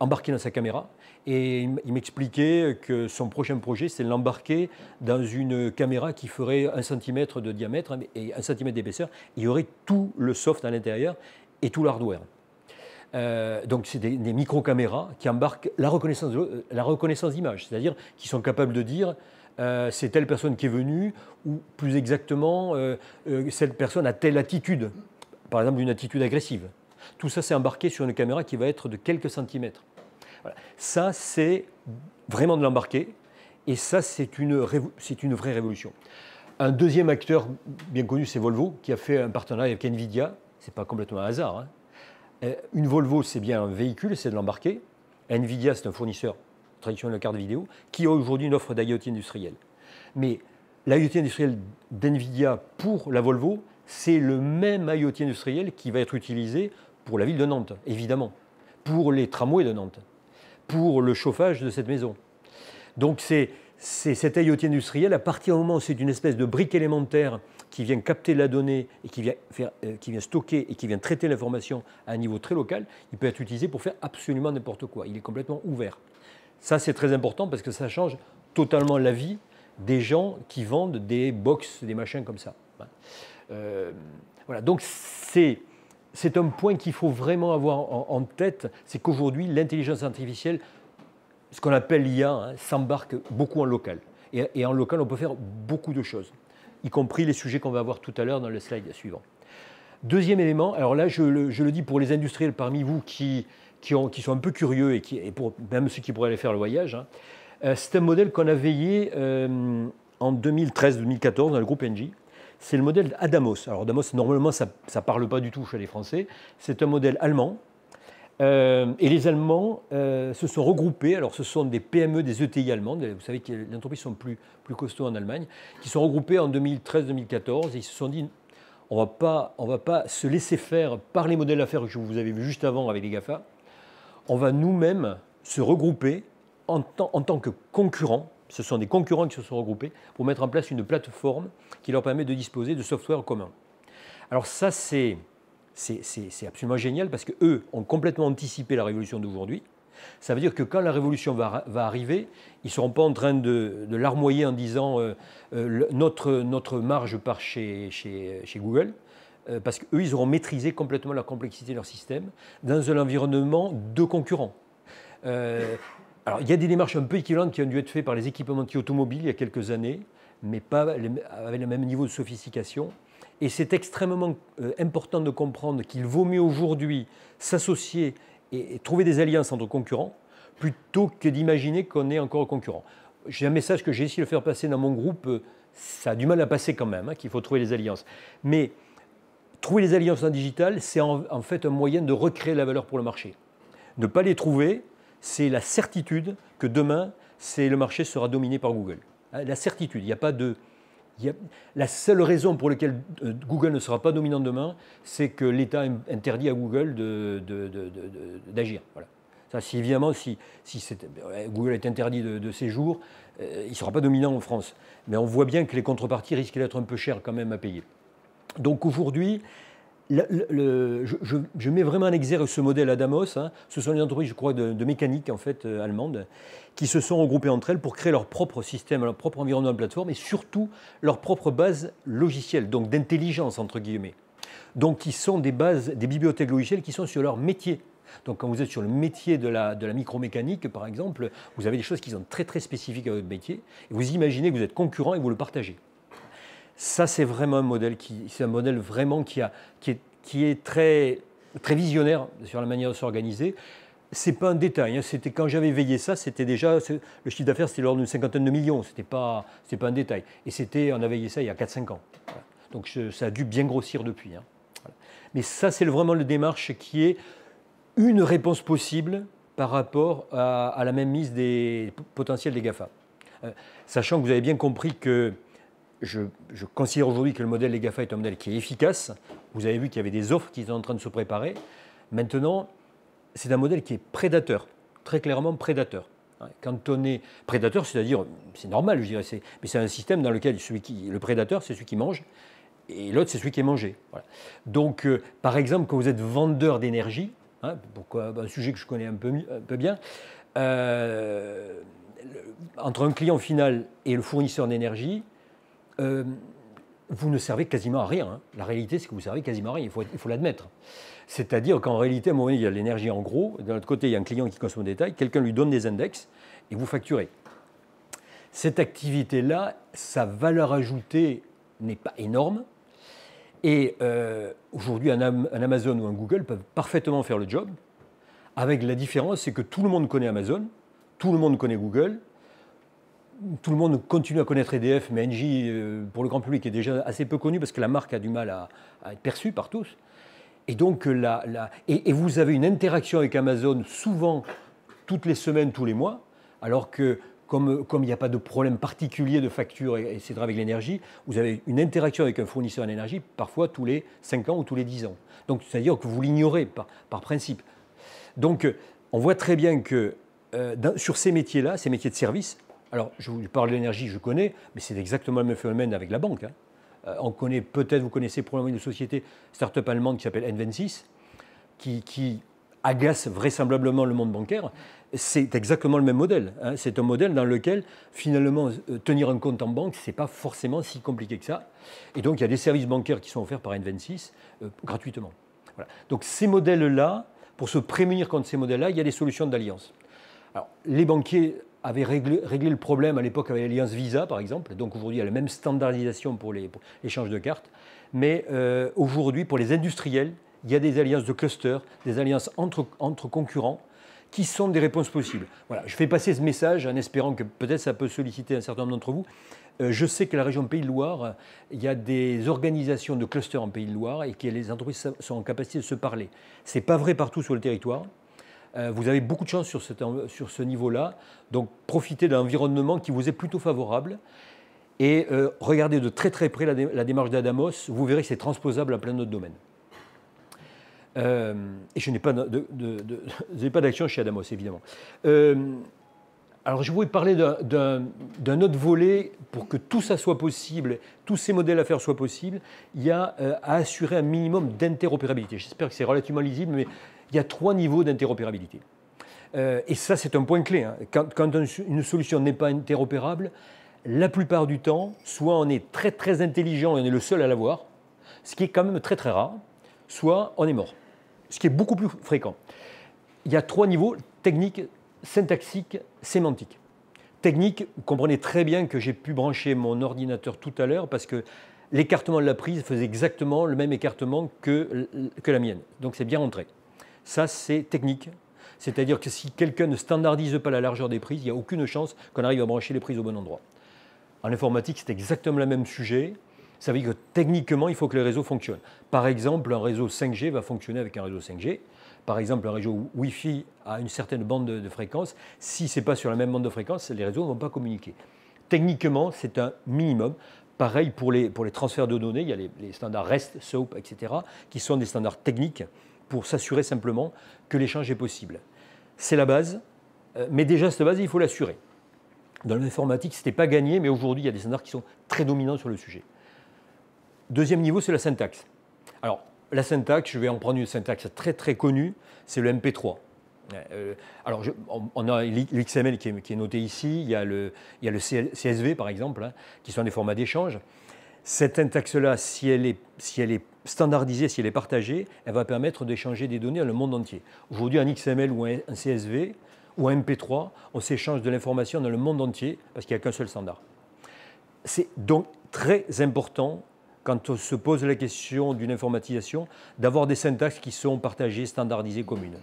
embarquées dans sa caméra. Et il m'expliquait que son prochain projet, c'est de l'embarquer dans une caméra qui ferait 1 cm de diamètre et 1 cm d'épaisseur. Il y aurait tout le soft à l'intérieur et tout l'hardware. Donc c'est des micro-caméras qui embarquent la reconnaissance d'image, c'est-à-dire qui sont capables de dire c'est telle personne qui est venue, ou plus exactement, cette personne a telle attitude, par exemple une attitude agressive. Tout ça, c'est embarqué sur une caméra qui va être de quelques centimètres. Voilà. Ça, c'est vraiment de l'embarquer, et ça, c'est une vraie révolution. Un deuxième acteur bien connu, c'est Volvo, qui a fait un partenariat avec NVIDIA. Ce n'est pas complètement un hasard. Une Volvo, c'est bien un véhicule, c'est de l'embarquer. NVIDIA, c'est un fournisseur traditionnel de cartes vidéo, qui a aujourd'hui une offre d'IoT industrielle. Mais l'IoT industriel d'NVIDIA pour la Volvo, c'est le même IoT industriel qui va être utilisé pour la ville de Nantes, évidemment, pour les tramways de Nantes, pour le chauffage de cette maison. Donc c'est cet IoT industriel, à partir du moment où c'est une espèce de brique élémentaire qui vient capter la donnée et qui vient stocker et qui vient traiter l'information à un niveau très local, il peut être utilisé pour faire absolument n'importe quoi. Il est complètement ouvert. Ça, c'est très important parce que ça change totalement la vie des gens qui vendent des box, des machins comme ça. Voilà. Donc, c'est un point qu'il faut vraiment avoir en tête, c'est qu'aujourd'hui, l'intelligence artificielle, ce qu'on appelle l'IA, s'embarque beaucoup en local. Et en local, on peut faire beaucoup de choses, y compris les sujets qu'on va voir tout à l'heure dans le slide suivant. Deuxième élément, alors là, je le dis pour les industriels parmi vous qui sont un peu curieux et pour même ceux qui pourraient aller faire le voyage, c'est un modèle qu'on a veillé en 2013-2014 dans le groupe Engie. C'est le modèle Adamos. Alors Adamos, normalement, ça ne parle pas du tout chez les Français. C'est un modèle allemand Et les Allemands se sont regroupés, alors ce sont des PME, des ETI allemandes, vous savez que les entreprises sont plus costauds en Allemagne, qui sont regroupées en 2013-2014 et ils se sont dit on ne va pas se laisser faire par les modèles d'affaires que vous avez vus juste avant avec les GAFA, on va nous-mêmes se regrouper en tant que concurrents. Ce sont des concurrents qui se sont regroupés pour mettre en place une plateforme qui leur permet de disposer de software commun. Alors ça, c'est absolument génial parce qu'eux ont complètement anticipé la révolution d'aujourd'hui. Ça veut dire que quand la révolution va arriver, ils ne seront pas en train de larmoyer en disant notre marge part chez Google, parce qu'eux, ils auront maîtrisé complètement la complexité de leur système dans un environnement de concurrents. Alors, il y a des démarches un peu équivalentes qui ont dû être faites par les équipementiers automobiles il y a quelques années, mais pas avec le même niveau de sophistication. Et c'est extrêmement important de comprendre qu'il vaut mieux aujourd'hui s'associer et trouver des alliances entre concurrents plutôt que d'imaginer qu'on est encore concurrent. J'ai un message que j'ai essayé de faire passer dans mon groupe, ça a du mal à passer quand même, qu'il faut trouver les alliances. Mais trouver les alliances en digital, c'est en fait un moyen de recréer la valeur pour le marché. Ne pas les trouver, c'est la certitude que demain, le marché sera dominé par Google. La certitude, il n'y a pas de... La seule raison pour laquelle Google ne sera pas dominant demain, c'est que l'État interdit à Google d'agir. Voilà. Ça, évidemment, si Google est interdit de séjour, il ne sera pas dominant en France. Mais on voit bien que les contreparties risquent d'être un peu chères quand même à payer. Donc aujourd'hui, je mets vraiment en exergue ce modèle Adamos. Ce sont des entreprises, je crois, de mécanique en fait, allemandes, qui se sont regroupées entre elles pour créer leur propre système, leur propre environnement de plateforme et surtout leur propre base logicielle, donc d'intelligence entre guillemets. Donc qui sont des bases, des bibliothèques logicielles qui sont sur leur métier. Donc quand vous êtes sur le métier de la micromécanique, par exemple, vous avez des choses qui sont très très spécifiques à votre métier. Et vous imaginez que vous êtes concurrent et vous le partagez. Ça, c'est vraiment un modèle vraiment qui est très, très visionnaire sur la manière de s'organiser. Ce n'est pas un détail. C'était, quand j'avais veillé ça, c'était déjà, le chiffre d'affaires, c'était l'ordre d'une cinquantaine de millions. Ce n'était pas un détail. Et on a veillé ça il y a 4-5 ans. Voilà. Donc ça a dû bien grossir depuis. Voilà. Mais ça, c'est vraiment la démarche qui est une réponse possible par rapport à la même mise des potentiels des GAFA. Sachant que vous avez bien compris que je considère aujourd'hui que le modèle des GAFA est un modèle qui est efficace. Vous avez vu qu'il y avait des offres qui sont en train de se préparer. Maintenant, c'est un modèle qui est prédateur, très clairement prédateur. Quand on est prédateur, c'est-à-dire, c'est normal, je dirais, mais c'est un système dans lequel le prédateur, c'est celui qui mange, et l'autre, c'est celui qui est mangé. Voilà. Donc, par exemple, quand vous êtes vendeur d'énergie, un sujet que je connais un peu bien, entre un client final et le fournisseur d'énergie, vous ne servez quasiment à rien. La réalité, c'est que vous ne servez quasiment à rien, il faut l'admettre. C'est-à-dire qu'en réalité, à un moment donné, il y a l'énergie en gros, de l'autre côté, il y a un client qui consomme au détail, quelqu'un lui donne des index et vous facturez. Cette activité-là, sa valeur ajoutée n'est pas énorme. Et aujourd'hui, un Amazon ou un Google peuvent parfaitement faire le job, avec la différence, c'est que tout le monde connaît Amazon, tout le monde connaît Google, tout le monde continue à connaître EDF, mais Engie, pour le grand public, est déjà assez peu connu parce que la marque a du mal à être perçue par tous. Et donc, et vous avez une interaction avec Amazon souvent, toutes les semaines, tous les mois, alors que comme il n'y a pas de problème particulier de facture, etc. avec l'énergie, vous avez une interaction avec un fournisseur d'énergie parfois tous les 5 ans ou tous les 10 ans. Donc, c'est-à-dire que vous l'ignorez par principe. Donc, on voit très bien que sur ces métiers-là, ces métiers de service, alors je vous parle de l'énergie, je connais, mais c'est exactement le même phénomène avec la banque. On connaît peut-être, vous connaissez probablement une société start-up allemande qui s'appelle N26, qui agace vraisemblablement le monde bancaire. C'est exactement le même modèle. C'est un modèle dans lequel, finalement, tenir un compte en banque, ce n'est pas forcément si compliqué que ça. Et donc, il y a des services bancaires qui sont offerts par N26 gratuitement. Voilà. Donc, ces modèles-là, pour se prémunir contre ces modèles-là, il y a des solutions d'alliance. Alors, les banquiers avaient réglé le problème à l'époque avec l'alliance Visa, par exemple. Donc, aujourd'hui, il y a la même standardisation pour l'échange de cartes. Mais aujourd'hui, pour les industriels, il y a des alliances de clusters, des alliances entre concurrents, qui sont des réponses possibles. Voilà, je fais passer ce message en espérant que peut-être ça peut solliciter un certain nombre d'entre vous. Je sais que la région Pays de Loire, il y a des organisations de clusters en Pays de Loire et que les entreprises sont en capacité de se parler. Ce n'est pas vrai partout sur le territoire. Vous avez beaucoup de chance sur ce niveau-là, donc profitez d'un environnement qui vous est plutôt favorable et regardez de très très près la démarche d'Adamos, vous verrez que c'est transposable à plein d'autres domaines. Et je n'ai pas d'action chez Adamos, évidemment. Alors je voulais parler d'un autre volet pour que tout ça soit possible, tous ces modèles à faire soient possibles. Il y a à assurer un minimum d'interopérabilité. J'espère que c'est relativement lisible, mais il y a 3 niveaux d'interopérabilité. Et ça, c'est un point clé. Hein. Quand une solution n'est pas interopérable, la plupart du temps, soit on est très très intelligent et on est le seul à l'avoir, ce qui est quand même très très rare, soit on est mort, ce qui est beaucoup plus fréquent. Il y a 3 niveaux, technique, syntaxique, sémantique. Technique, vous comprenez très bien que j'ai pu brancher mon ordinateur tout à l'heure parce que l'écartement de la prise faisait exactement le même écartement que la mienne. Donc c'est bien rentré. Ça, c'est technique. C'est-à-dire que si quelqu'un ne standardise pas la largeur des prises, il n'y a aucune chance qu'on arrive à brancher les prises au bon endroit. En informatique, c'est exactement le même sujet. Ça veut dire que techniquement, il faut que les réseaux fonctionnent. Par exemple, un réseau 5G va fonctionner avec un réseau 5G. Par exemple, un réseau Wi-Fi à une certaine bande de fréquence. Si ce n'est pas sur la même bande de fréquence, les réseaux ne vont pas communiquer. Techniquement, c'est un minimum. Pareil pour les transferts de données, il y a les standards REST, SOAP, etc., qui sont des standards techniques pour s'assurer simplement que l'échange est possible. C'est la base, mais déjà cette base, il faut l'assurer. Dans l'informatique, ce n'était pas gagné, mais aujourd'hui, il y a des standards qui sont très dominants sur le sujet. Deuxième niveau, c'est la syntaxe. Alors, la syntaxe, je vais en prendre une syntaxe très très connue, c'est le MP3. Alors, on a l'XML qui est noté ici, il y a le CSV par exemple, hein, qui sont des formats d'échange. Cette syntaxe-là, si elle est standardisée, si elle est partagée, elle va permettre d'échanger des données dans le monde entier. Aujourd'hui, un XML ou un CSV ou un MP3, on s'échange de l'information dans le monde entier parce qu'il n'y a qu'un seul standard. C'est donc très important quand on se pose la question d'une informatisation, d'avoir des syntaxes qui sont partagées, standardisées, communes.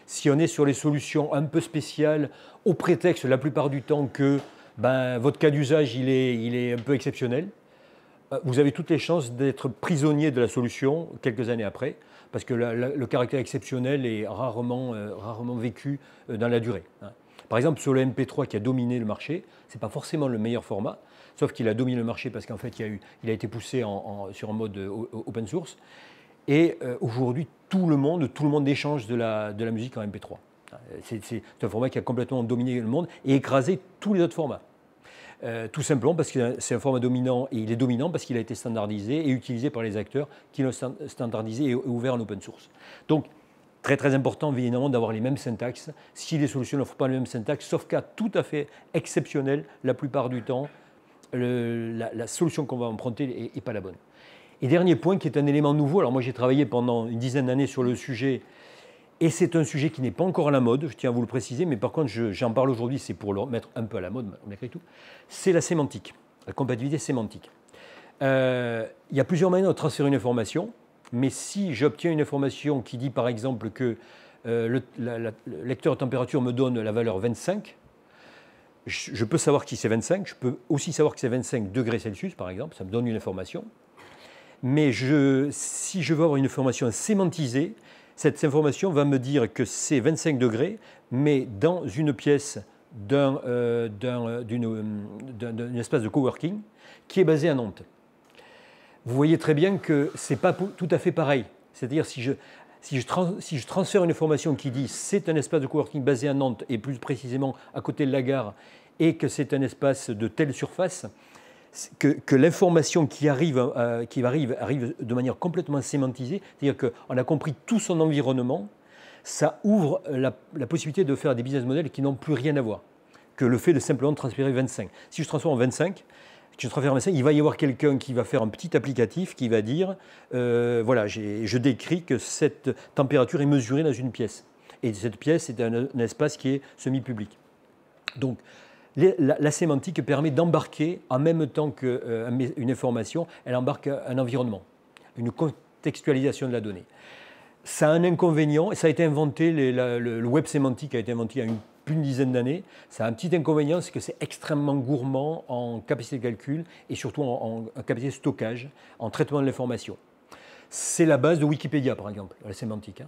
Si on est sur les solutions un peu spéciales, au prétexte la plupart du temps que votre cas d'usage il est un peu exceptionnel, vous avez toutes les chances d'être prisonnier de la solution quelques années après, parce que le caractère exceptionnel est rarement vécu dans la durée. Par exemple, sur le MP3 qui a dominé le marché, ce n'est pas forcément le meilleur format, sauf qu'il a dominé le marché parce qu'en fait, il a été poussé sur un mode open source. Et aujourd'hui, tout le monde échange de la musique en MP3. C'est un format qui a complètement dominé le monde et écrasé tous les autres formats. Tout simplement parce que c'est un format dominant et il est dominant parce qu'il a été standardisé et utilisé par les acteurs qui l'ont standardisé et ouvert en open source. Donc, très très important évidemment d'avoir les mêmes syntaxes. Si les solutions n'offrent pas les mêmes syntaxes, sauf cas tout à fait exceptionnel, la plupart du temps, la solution qu'on va emprunter n'est pas la bonne. Et dernier point qui est un élément nouveau, alors moi j'ai travaillé pendant une dizaine d'années sur le sujet, et c'est un sujet qui n'est pas encore à la mode, je tiens à vous le préciser, mais par contre j'en parle aujourd'hui, c'est pour le mettre un peu à la mode malgré tout, c'est la sémantique, la compatibilité sémantique. Il y a plusieurs manières de transférer une information, mais si j'obtiens une information qui dit par exemple que le lecteur de température me donne la valeur 25, je peux savoir que c'est 25, je peux aussi savoir que c'est 25 degrés Celsius par exemple, ça me donne une information. Mais si je veux avoir une information sémantisée, cette information va me dire que c'est 25 degrés, mais dans une pièce d'un espace de coworking qui est basé à Nantes. Vous voyez très bien que ce n'est pas tout à fait pareil. C'est-à-dire si je transfère une information qui dit c'est un espace de coworking basé à Nantes et plus précisément à côté de la gare et que c'est un espace de telle surface, que l'information qui arrive de manière complètement sémantisée, c'est-à-dire qu'on a compris tout son environnement, ça ouvre la possibilité de faire des business models qui n'ont plus rien à voir que le fait de simplement transférer 25. Si je transfère en 25, il va y avoir quelqu'un qui va faire un petit applicatif qui va dire voilà, je décris que cette température est mesurée dans une pièce. Et cette pièce est un espace qui est semi-public. Donc, la sémantique permet d'embarquer en même temps qu'une information, elle embarque un environnement, une contextualisation de la donnée. Ça a un inconvénient, et ça a été inventé, le web sémantique a été inventé il y a plus d'une dizaine d'années. Ça a un petit inconvénient, c'est que c'est extrêmement gourmand en capacité de calcul et surtout en capacité de stockage, en traitement de l'information. C'est la base de Wikipédia, par exemple, la sémantique.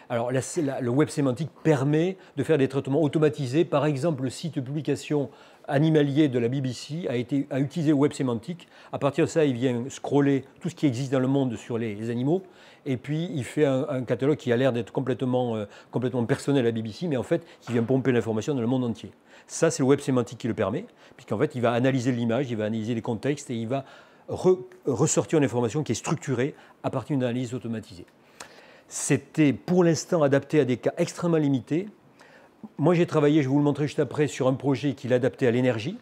Alors, le web sémantique permet de faire des traitements automatisés. Par exemple, le site de publication animalier de la BBC a utilisé le web sémantique. À partir de ça, il vient scroller tout ce qui existe dans le monde sur les animaux. Et puis, il fait un catalogue qui a l'air d'être complètement personnel à la BBC, mais en fait, qui vient pomper l'information dans le monde entier. Ça, c'est le web sémantique qui le permet, puisqu'en fait, il va analyser l'image, il va analyser les contextes et il va ressortir une information qui est structurée à partir d'une analyse automatisée. C'était pour l'instant adapté à des cas extrêmement limités. Moi, j'ai travaillé, je vais vous le montrer juste après, sur un projet qui l'adaptait à l'énergie,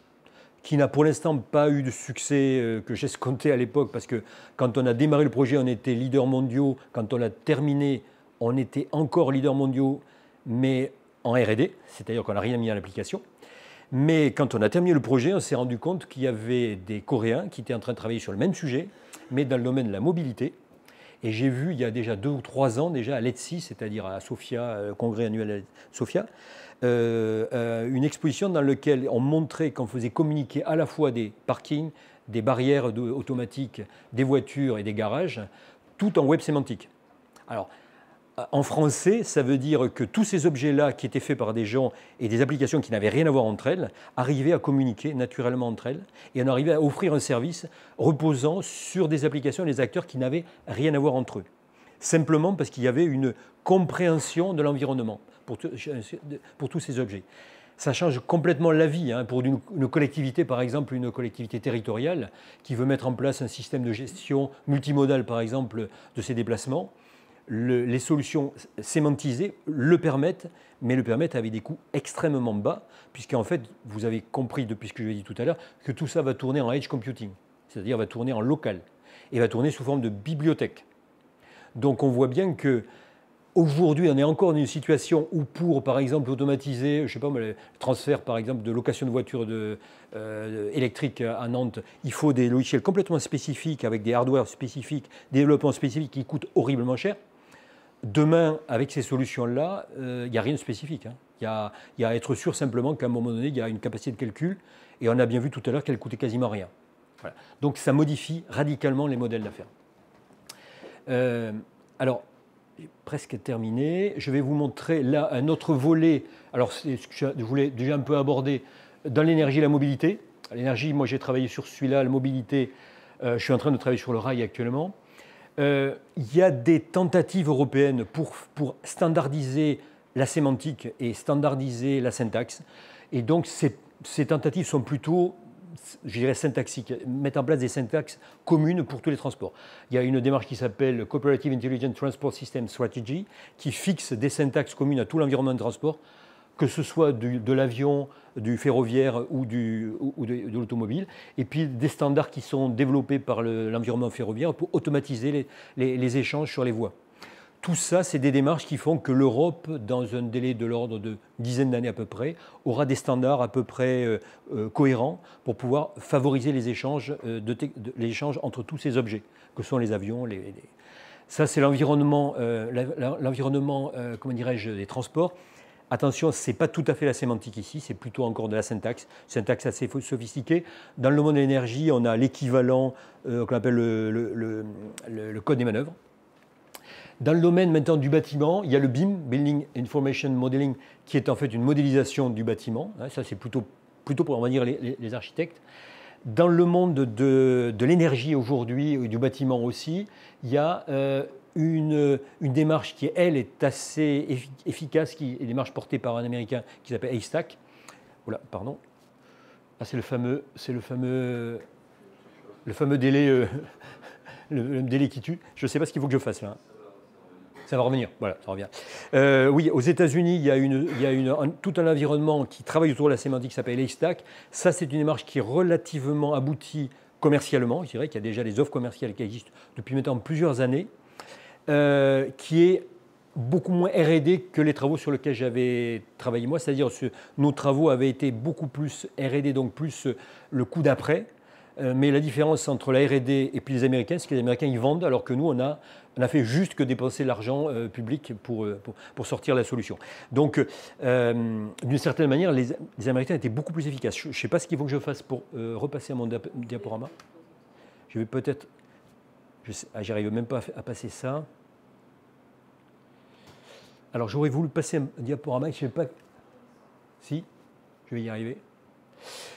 qui n'a pour l'instant pas eu de succès que j'escomptais à l'époque, parce que quand on a démarré le projet, on était leader mondiaux. Quand on l'a terminé, on était encore leader mondiaux, mais en R&D, c'est-à-dire qu'on n'a rien mis en application. Mais quand on a terminé le projet, on s'est rendu compte qu'il y avait des Coréens qui étaient en train de travailler sur le même sujet, mais dans le domaine de la mobilité. Et j'ai vu il y a déjà 2 ou 3 ans, déjà à l'ETSI, c'est-à-dire à Sofia, congrès annuel à Sofia, une exposition dans laquelle on montrait qu'on faisait communiquer à la fois des parkings, des barrières automatiques, des voitures et des garages, tout en web sémantique. Alors, en français, ça veut dire que tous ces objets-là qui étaient faits par des gens et des applications qui n'avaient rien à voir entre elles, arrivaient à communiquer naturellement entre elles et on arrivait à offrir un service reposant sur des applications et des acteurs qui n'avaient rien à voir entre eux. Simplement parce qu'il y avait une compréhension de l'environnement pour tous ces objets. Ça change complètement la vie pour une collectivité, par exemple, une collectivité territoriale qui veut mettre en place un système de gestion multimodal, par exemple, de ses déplacements. Les solutions sémantisées le permettent, mais le permettent avec des coûts extrêmement bas, puisqu'en fait, vous avez compris depuis ce que je l'ai dit tout à l'heure, que tout ça va tourner en edge computing, c'est-à-dire va tourner en local, et va tourner sous forme de bibliothèque. Donc on voit bien que aujourd'hui, on est encore dans une situation où pour, par exemple, automatiser, je sais pas, le transfert, par exemple, de location de voitures électriques à Nantes, il faut des logiciels complètement spécifiques, avec des hardware spécifiques, des développements spécifiques qui coûtent horriblement cher. Demain, avec ces solutions-là, il n'y a rien de spécifique. Il y a à être sûr simplement qu'à un moment donné, il y a une capacité de calcul, et on a bien vu tout à l'heure qu'elle coûtait quasiment rien. Voilà. Donc ça modifie radicalement les modèles d'affaires. Alors, j'ai presque terminé. Je vais vous montrer là un autre volet. Alors, c'est ce que je voulais déjà un peu aborder dans l'énergie et la mobilité. L'énergie, moi j'ai travaillé sur celui-là, la mobilité, je suis en train de travailler sur le rail actuellement. Il y a des tentatives européennes pour standardiser la sémantique et standardiser la syntaxe. Et donc, ces tentatives sont plutôt, je dirais, syntaxiques, mettre en place des syntaxes communes pour tous les transports. Il y a une démarche qui s'appelle Cooperative Intelligent Transport System Strategy, qui fixe des syntaxes communes à tout l'environnement de transport, que ce soit de l'avion, du ferroviaire ou de l'automobile, et puis des standards qui sont développés par l'environnement ferroviaire pour automatiser les échanges sur les voies. Tout ça, c'est des démarches qui font que l'Europe, dans un délai de l'ordre de dizaines d'années à peu près, aura des standards à peu près cohérents pour pouvoir favoriser les échanges entre tous ces objets, que sont les avions. Ça, c'est l'environnement, comment dirais-je, des transports. Attention, ce n'est pas tout à fait la sémantique ici, c'est plutôt encore de la syntaxe assez sophistiquée. Dans le monde de l'énergie, on a l'équivalent qu'on appelle le code des manœuvres. Dans le domaine maintenant du bâtiment, il y a le BIM, Building Information Modeling, qui est en fait une modélisation du bâtiment. Ça, c'est plutôt pour, on va dire, les architectes. Dans le monde de l'énergie aujourd'hui, et du bâtiment aussi, il y a une démarche qui, elle, est assez efficace, qui est une démarche portée par un Américain qui s'appelle Haystack. Voilà, pardon. Ah, c'est le fameux délai, le délai qui tue. Je ne sais pas ce qu'il faut que je fasse là. Ça va revenir, voilà, ça revient. Oui, aux États-Unis, il y a tout un environnement qui travaille autour de la sémantique qui s'appelle Haystack. Ça, c'est une démarche qui est relativement aboutie commercialement. Je dirais qu'il y a déjà des offres commerciales qui existent depuis maintenant plusieurs années, qui est beaucoup moins R&D que les travaux sur lesquels j'avais travaillé moi. C'est-à-dire que nos travaux avaient été beaucoup plus R&D, donc plus le coup d'après. Mais la différence entre la R&D et puis les Américains, c'est que les Américains, ils vendent, alors que nous, on a fait juste que dépenser l'argent public pour sortir la solution. Donc, d'une certaine manière, les Américains étaient beaucoup plus efficaces. Je ne sais pas ce qu'il faut que je fasse pour repasser à mon diaporama. Je vais peut-être... J'arrive même pas à passer ça. Alors j'aurais voulu passer un diaporama, je ne sais pas. Si, je vais y arriver.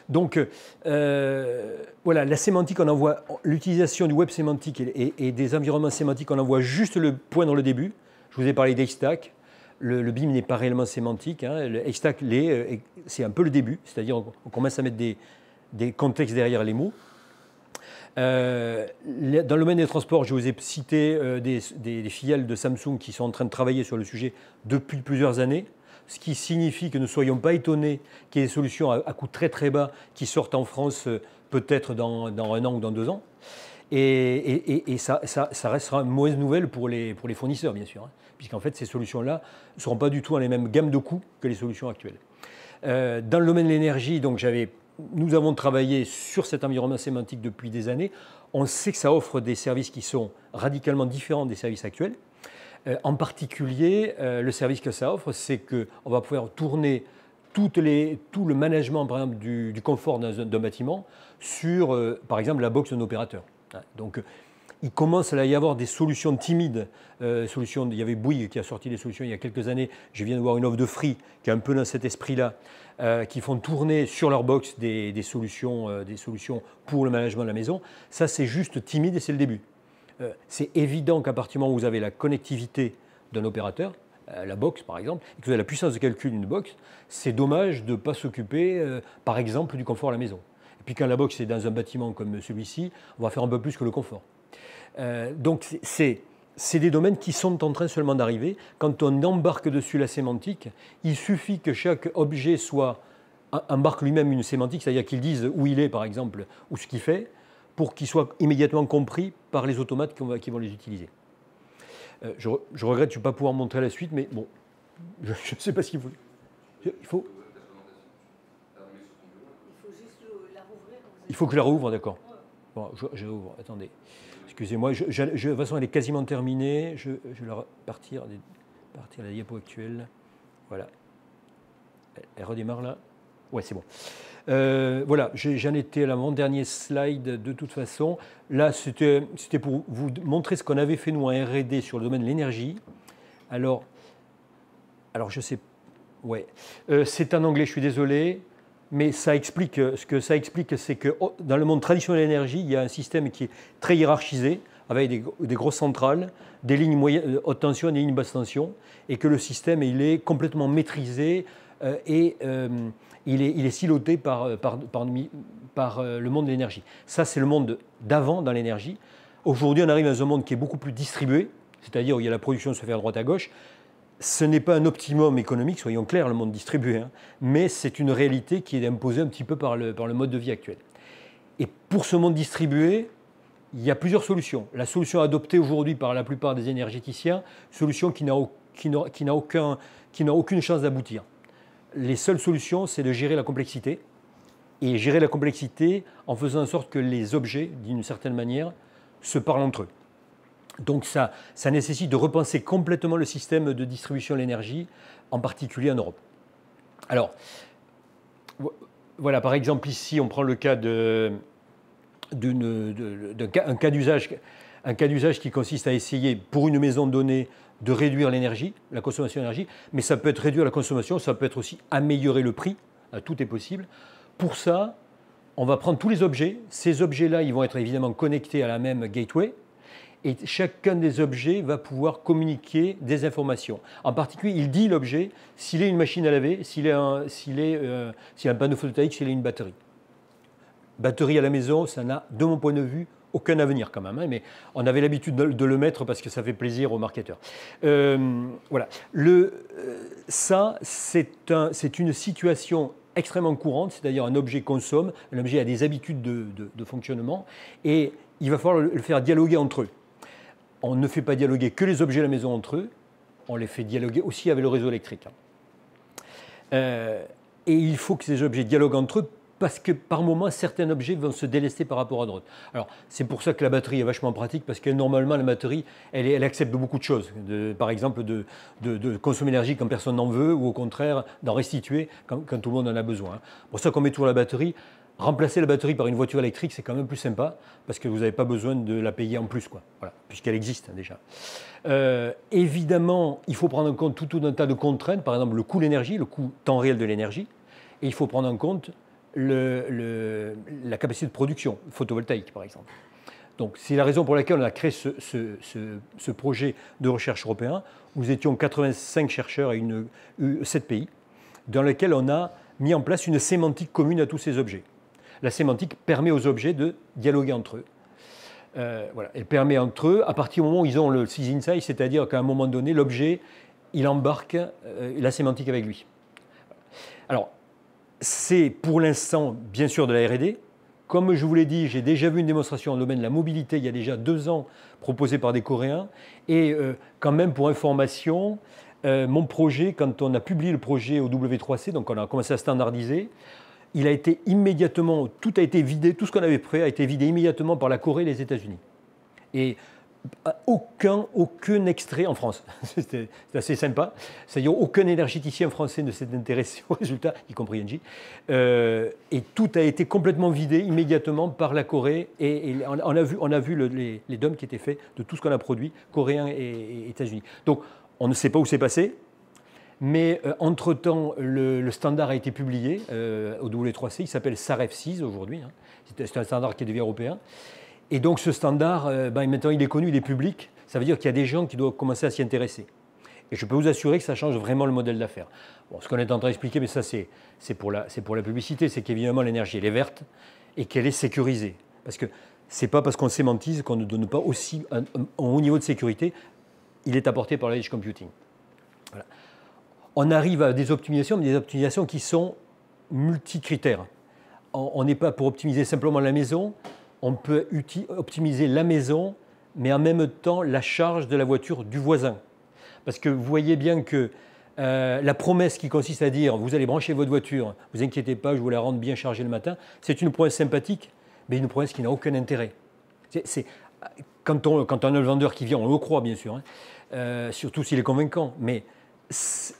Donc voilà, la sémantique, on en voit l'utilisation du web sémantique et des environnements sémantiques, on en voit juste le point dans le début. Je vous ai parlé d'HStack. Le BIM n'est pas réellement sémantique. Hein. Le HStack, c'est un peu le début, c'est-à-dire on commence à mettre des contextes derrière les mots. Dans le domaine des transports, je vous ai cité des filiales de Samsung qui sont en train de travailler sur le sujet depuis plusieurs années, ce qui signifie que ne soyons pas étonnés qu'il y ait des solutions à coût très très bas qui sortent en France peut-être dans 1 an ou dans 2 ans. Et ça restera une mauvaise nouvelle pour les fournisseurs, bien sûr, hein, puisqu'en fait, ces solutions-là ne seront pas du tout dans les mêmes gammes de coûts que les solutions actuelles. Dans le domaine de l'énergie, nous avons travaillé sur cet environnement sémantique depuis des années. On sait que ça offre des services qui sont radicalement différents des services actuels. En particulier, le service que ça offre, c'est qu'on va pouvoir tourner tout le management, par exemple, du confort d'un bâtiment sur, par exemple, la box d'un opérateur. Donc, il commence à y avoir des solutions timides. Il y avait Bouygues qui a sorti des solutions il y a quelques années. Je viens de voir une offre de Free qui est un peu dans cet esprit-là, qui font tourner sur leur box des solutions pour le management de la maison. Ça, c'est juste timide et c'est le début. C'est évident qu'à partir du moment où vous avez la connectivité d'un opérateur, la box par exemple, et que vous avez la puissance de calcul d'une box, c'est dommage de ne pas s'occuper, par exemple, du confort à la maison. Et puis quand la box est dans un bâtiment comme celui-ci, on va faire un peu plus que le confort. Donc c'est des domaines qui sont en train seulement d'arriver. Quand on embarque dessus la sémantique, il suffit que chaque objet embarque lui-même une sémantique, c'est-à-dire qu'il dise où il est par exemple, ou ce qu'il fait, pour qu'il soit immédiatement compris par les automates qui vont les utiliser. Je regrette, je ne vais pas pouvoir montrer la suite, mais bon, je ne sais pas ce qu'il faut. Il faut juste la rouvrir. Il faut que je la rouvre, d'accord. Bon, je rouvre, attendez. Excusez-moi, de toute façon, elle est quasiment terminée. Je vais partir à la diapo actuelle. Voilà. Elle redémarre là. Ouais, c'est bon. Voilà, j'en étais à mon-dernier slide de toute façon. Là, c'était pour vous montrer ce qu'on avait fait nous en R&D sur le domaine de l'énergie. Alors je sais, ouais, c'est en anglais, je suis désolé, mais ça explique, ce que ça explique, c'est que dans le monde traditionnel de l'énergie, il y a un système qui est très hiérarchisé, avec des grosses centrales, des lignes haute tension et des lignes basse tension, et que le système, il est complètement maîtrisé et il est siloté par le monde de l'énergie. Ça, c'est le monde d'avant dans l'énergie. Aujourd'hui, on arrive dans un monde qui est beaucoup plus distribué, c'est-à-dire où il y a la production qui se fait à droite à gauche. Ce n'est pas un optimum économique, soyons clairs, le monde distribué, hein, mais c'est une réalité qui est imposée un petit peu par le mode de vie actuel. Et pour ce monde distribué, il y a plusieurs solutions. La solution adoptée aujourd'hui par la plupart des énergéticiens, solution qui n'a aucune chance d'aboutir. Les seules solutions, c'est de gérer la complexité, et gérer la complexité en faisant en sorte que les objets, d'une certaine manière, se parlent entre eux. Donc ça nécessite de repenser complètement le système de distribution de l'énergie, en particulier en Europe. Alors, voilà, par exemple, ici, on prend le cas un cas d'usage qui consiste à essayer, pour une maison donnée, de réduire l'énergie, la consommation d'énergie, mais ça peut être réduire la consommation, ça peut être aussi améliorer le prix, tout est possible. Pour ça, on va prendre tous les objets. Ces objets-là, ils vont être évidemment connectés à la même gateway, et chacun des objets va pouvoir communiquer des informations. En particulier, il dit l'objet, s'il est une machine à laver, s'il est un panneau photovoltaïque, s'il est une batterie. Batterie à la maison, ça n'a, de mon point de vue, aucun avenir quand même, hein, mais on avait l'habitude de le mettre parce que ça fait plaisir aux marketeurs. Voilà. Ça, c'est une situation extrêmement courante, c'est-à-dire un objet consomme, un objet a des habitudes de fonctionnement, et il va falloir le faire dialoguer entre eux. On ne fait pas dialoguer que les objets de la maison entre eux, on les fait dialoguer aussi avec le réseau électrique. Et il faut que ces objets dialoguent entre eux, parce que par moment, certains objets vont se délester par rapport à d'autres. Alors, c'est pour ça que la batterie est vachement pratique, parce que normalement, la batterie, elle accepte beaucoup de choses. Par exemple, de consommer l'énergie quand personne n'en veut, ou au contraire, d'en restituer quand tout le monde en a besoin. C'est pour ça qu'on met toujours la batterie remplacer la batterie par une voiture électrique, c'est quand même plus sympa, parce que vous n'avez pas besoin de la payer en plus, quoi. Voilà, puisqu'elle existe déjà. Évidemment, il faut prendre en compte tout un tas de contraintes, par exemple le coût de l'énergie, le coût temps réel de l'énergie, et il faut prendre en compte la capacité de production photovoltaïque, par exemple. Donc, c'est la raison pour laquelle on a créé ce projet de recherche européen. Nous étions 85 chercheurs et 7 pays, dans lequel on a mis en place une sémantique commune à tous ces objets. La sémantique permet aux objets de dialoguer entre eux. Voilà. Elle permet entre eux, à partir du moment où ils ont le sys insight, c'est-à-dire qu'à un moment donné, l'objet, il embarque la sémantique avec lui. Alors, c'est pour l'instant, bien sûr, de la R&D. Comme je vous l'ai dit, j'ai déjà vu une démonstration dans le domaine de la mobilité il y a déjà 2 ans, proposée par des Coréens. Et quand même, pour information, mon projet, quand on a publié le projet au W3C, donc on a commencé à standardiser, il a été immédiatement, tout a été vidé, tout ce qu'on avait prêt a été vidé immédiatement par la Corée et les États-Unis. Et aucun extrait en France. C'était assez sympa. C'est-à-dire aucun énergéticien français ne s'est intéressé au résultat, y compris Engie. Et tout a été complètement vidé immédiatement par la Corée. Et on a vu les dumps qui étaient faits de tout ce qu'on a produit, coréens et États-Unis. Donc, on ne sait pas où c'est passé. Mais entre-temps, le standard a été publié au W3C. Il s'appelle SAREF6 aujourd'hui. Hein. C'est un standard qui devient européen. Et donc ce standard, maintenant il est connu, il est public. Ça veut dire qu'il y a des gens qui doivent commencer à s'y intéresser. Et je peux vous assurer que ça change vraiment le modèle d'affaires. Bon, ce qu'on est en train d'expliquer, mais ça c'est pour la publicité, c'est qu'évidemment l'énergie elle est verte et qu'elle est sécurisée. Parce que ce n'est pas parce qu'on sémantise qu'on ne donne pas aussi un haut niveau de sécurité. Il est apporté par l'edge computing. Voilà. On arrive à des optimisations, mais des optimisations qui sont multicritères. On n'est pas pour optimiser simplement la maison. On peut optimiser la maison, mais en même temps la charge de la voiture du voisin. Parce que vous voyez bien que la promesse qui consiste à dire vous allez brancher votre voiture, vous inquiétez pas, je vous la rends bien chargée le matin, c'est une promesse sympathique, mais une promesse qui n'a aucun intérêt. Quand on a le vendeur qui vient, on le croit bien sûr, hein, surtout s'il est convaincant, mais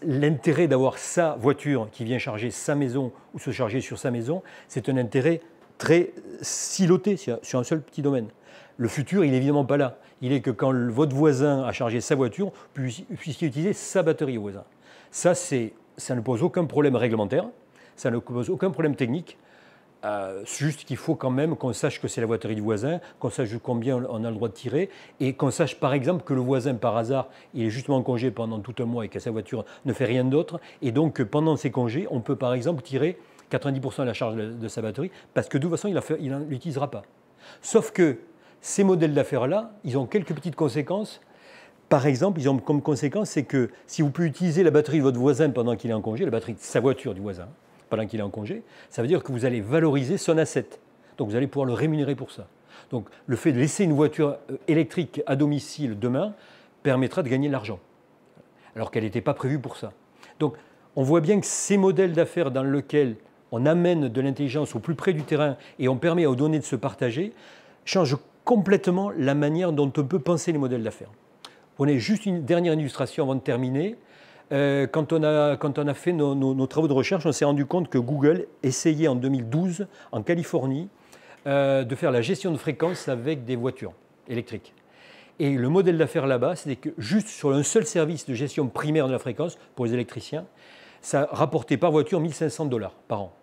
l'intérêt d'avoir sa voiture qui vient charger sa maison ou se charger sur sa maison, c'est un intérêt très siloté sur un seul petit domaine. Le futur, il n'est évidemment pas là. Il est que quand votre voisin a chargé sa voiture, vous puissiez utiliser sa batterie au voisin. Ça ne pose aucun problème réglementaire, ça ne pose aucun problème technique. Juste qu'il faut quand même qu'on sache que c'est la batterie du voisin, qu'on sache combien on a le droit de tirer, et qu'on sache par exemple que le voisin, par hasard, il est justement en congé pendant tout un mois et que sa voiture ne fait rien d'autre. Et donc, pendant ces congés, on peut par exemple tirer 90% de la charge de sa batterie, parce que de toute façon, il ne l'utilisera pas. Sauf que ces modèles d'affaires-là, ils ont quelques petites conséquences. Par exemple, ils ont comme conséquence, c'est que si vous pouvez utiliser la batterie de votre voisin pendant qu'il est en congé, la batterie de sa voiture du voisin, pendant qu'il est en congé, ça veut dire que vous allez valoriser son asset. Donc vous allez pouvoir le rémunérer pour ça. Donc le fait de laisser une voiture électrique à domicile demain permettra de gagner de l'argent, alors qu'elle n'était pas prévue pour ça. Donc on voit bien que ces modèles d'affaires dans lesquels on amène de l'intelligence au plus près du terrain et on permet aux données de se partager, changent complètement la manière dont on peut penser les modèles d'affaires. On est juste une dernière illustration avant de terminer. Quand on a fait nos travaux de recherche, on s'est rendu compte que Google essayait en 2012, en Californie, de faire la gestion de fréquences avec des voitures électriques. Et le modèle d'affaires là-bas, c'était que juste sur un seul service de gestion primaire de la fréquence, pour les électriciens, ça rapportait par voiture 1 500 $ par an.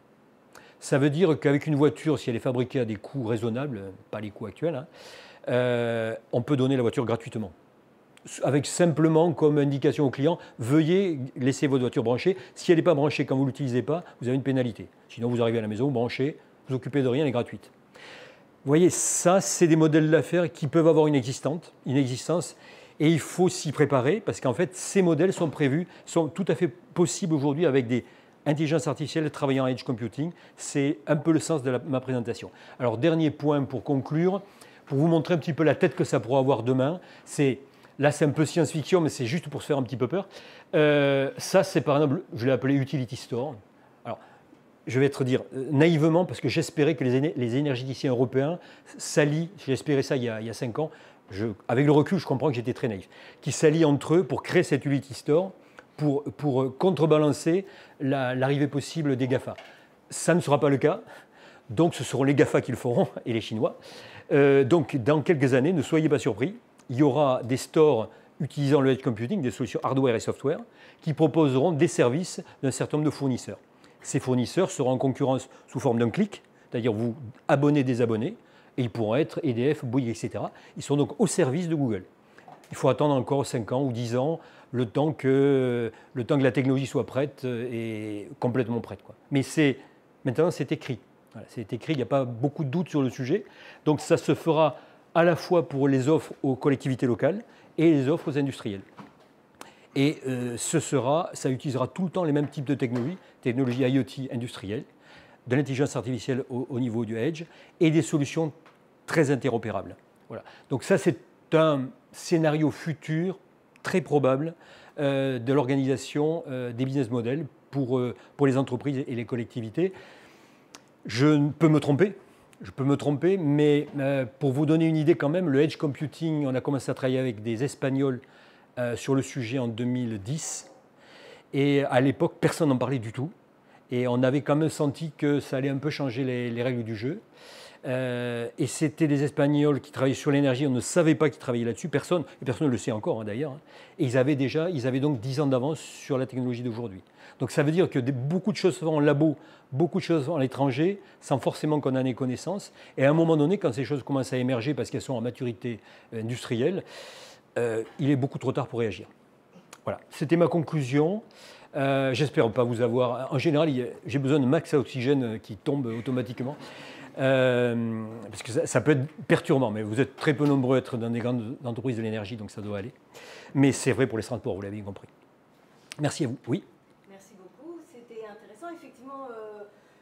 Ça veut dire qu'avec une voiture, si elle est fabriquée à des coûts raisonnables, pas les coûts actuels, on peut donner la voiture gratuitement. Avec simplement comme indication au client, veuillez laisser votre voiture branchée. Si elle n'est pas branchée quand vous ne l'utilisez pas, vous avez une pénalité. Sinon, vous arrivez à la maison, vous branchez, vous vous occupez de rien, elle est gratuite. Vous voyez, ça, c'est des modèles d'affaires qui peuvent avoir une existence, et il faut s'y préparer parce qu'en fait, ces modèles sont prévus, sont tout à fait possibles aujourd'hui avec des intelligences artificielles travaillant en edge computing. C'est un peu le sens de ma présentation. Alors, dernier point pour conclure, pour vous montrer un petit peu la tête que ça pourra avoir demain, là, c'est un peu science-fiction, mais c'est juste pour se faire un petit peu peur. Ça, c'est par exemple, je l'ai appelé Utility Store. Alors, je vais te dire naïvement, parce que j'espérais que les énergéticiens européens s'allient, j'espérais ça il y a 5 ans, avec le recul, je comprends que j'étais très naïf, qui s'allient entre eux pour créer cet Utility Store, pour contrebalancer l'arrivée possible des GAFA. Ça ne sera pas le cas. Donc ce seront les GAFA qui le feront et les Chinois. Donc dans quelques années, ne soyez pas surpris, il y aura des stores utilisant le edge computing, des solutions hardware et software, qui proposeront des services d'un certain nombre de fournisseurs. Ces fournisseurs seront en concurrence sous forme d'un clic, c'est-à-dire vous abonnez des abonnés, et ils pourront être EDF, Bouygues, etc. Ils sont donc au service de Google. Il faut attendre encore 5 ans ou 10 ans, le temps que la technologie soit prête et complètement prête, quoi. Mais maintenant, c'est écrit. Voilà, c'est écrit, il n'y a pas beaucoup de doutes sur le sujet. Donc ça se fera à la fois pour les offres aux collectivités locales et les offres aux industriels. Et ça utilisera tout le temps les mêmes types de technologies IoT industrielles, de l'intelligence artificielle au niveau du edge et des solutions très interopérables. Voilà. Donc ça, c'est un scénario futur très probable de l'organisation des business models pour les entreprises et les collectivités. Je peux me tromper, mais pour vous donner une idée quand même, le edge computing, on a commencé à travailler avec des Espagnols sur le sujet en 2010. Et à l'époque, personne n'en parlait du tout. Et on avait quand même senti que ça allait un peu changer les règles du jeu. Et c'était des Espagnols qui travaillaient sur l'énergie, on ne savait pas qu'ils travaillaient là-dessus, personne ne le sait encore d'ailleurs. Et ils avaient donc 10 ans d'avance sur la technologie d'aujourd'hui. Donc ça veut dire que beaucoup de choses se font en labo, beaucoup de choses se font à l'étranger, sans forcément qu'on en ait connaissance. Et à un moment donné, quand ces choses commencent à émerger parce qu'elles sont en maturité industrielle, il est beaucoup trop tard pour réagir. Voilà, c'était ma conclusion. J'espère ne pas vous avoir... En général, j'ai besoin de max à oxygène qui tombe automatiquement. Parce que ça peut être perturbant, mais vous êtes très peu nombreux à être dans des grandes entreprises de l'énergie, donc ça doit aller. Mais c'est vrai pour les transports, vous l'avez compris. Merci à vous. Oui. Merci beaucoup, c'était intéressant. Effectivement,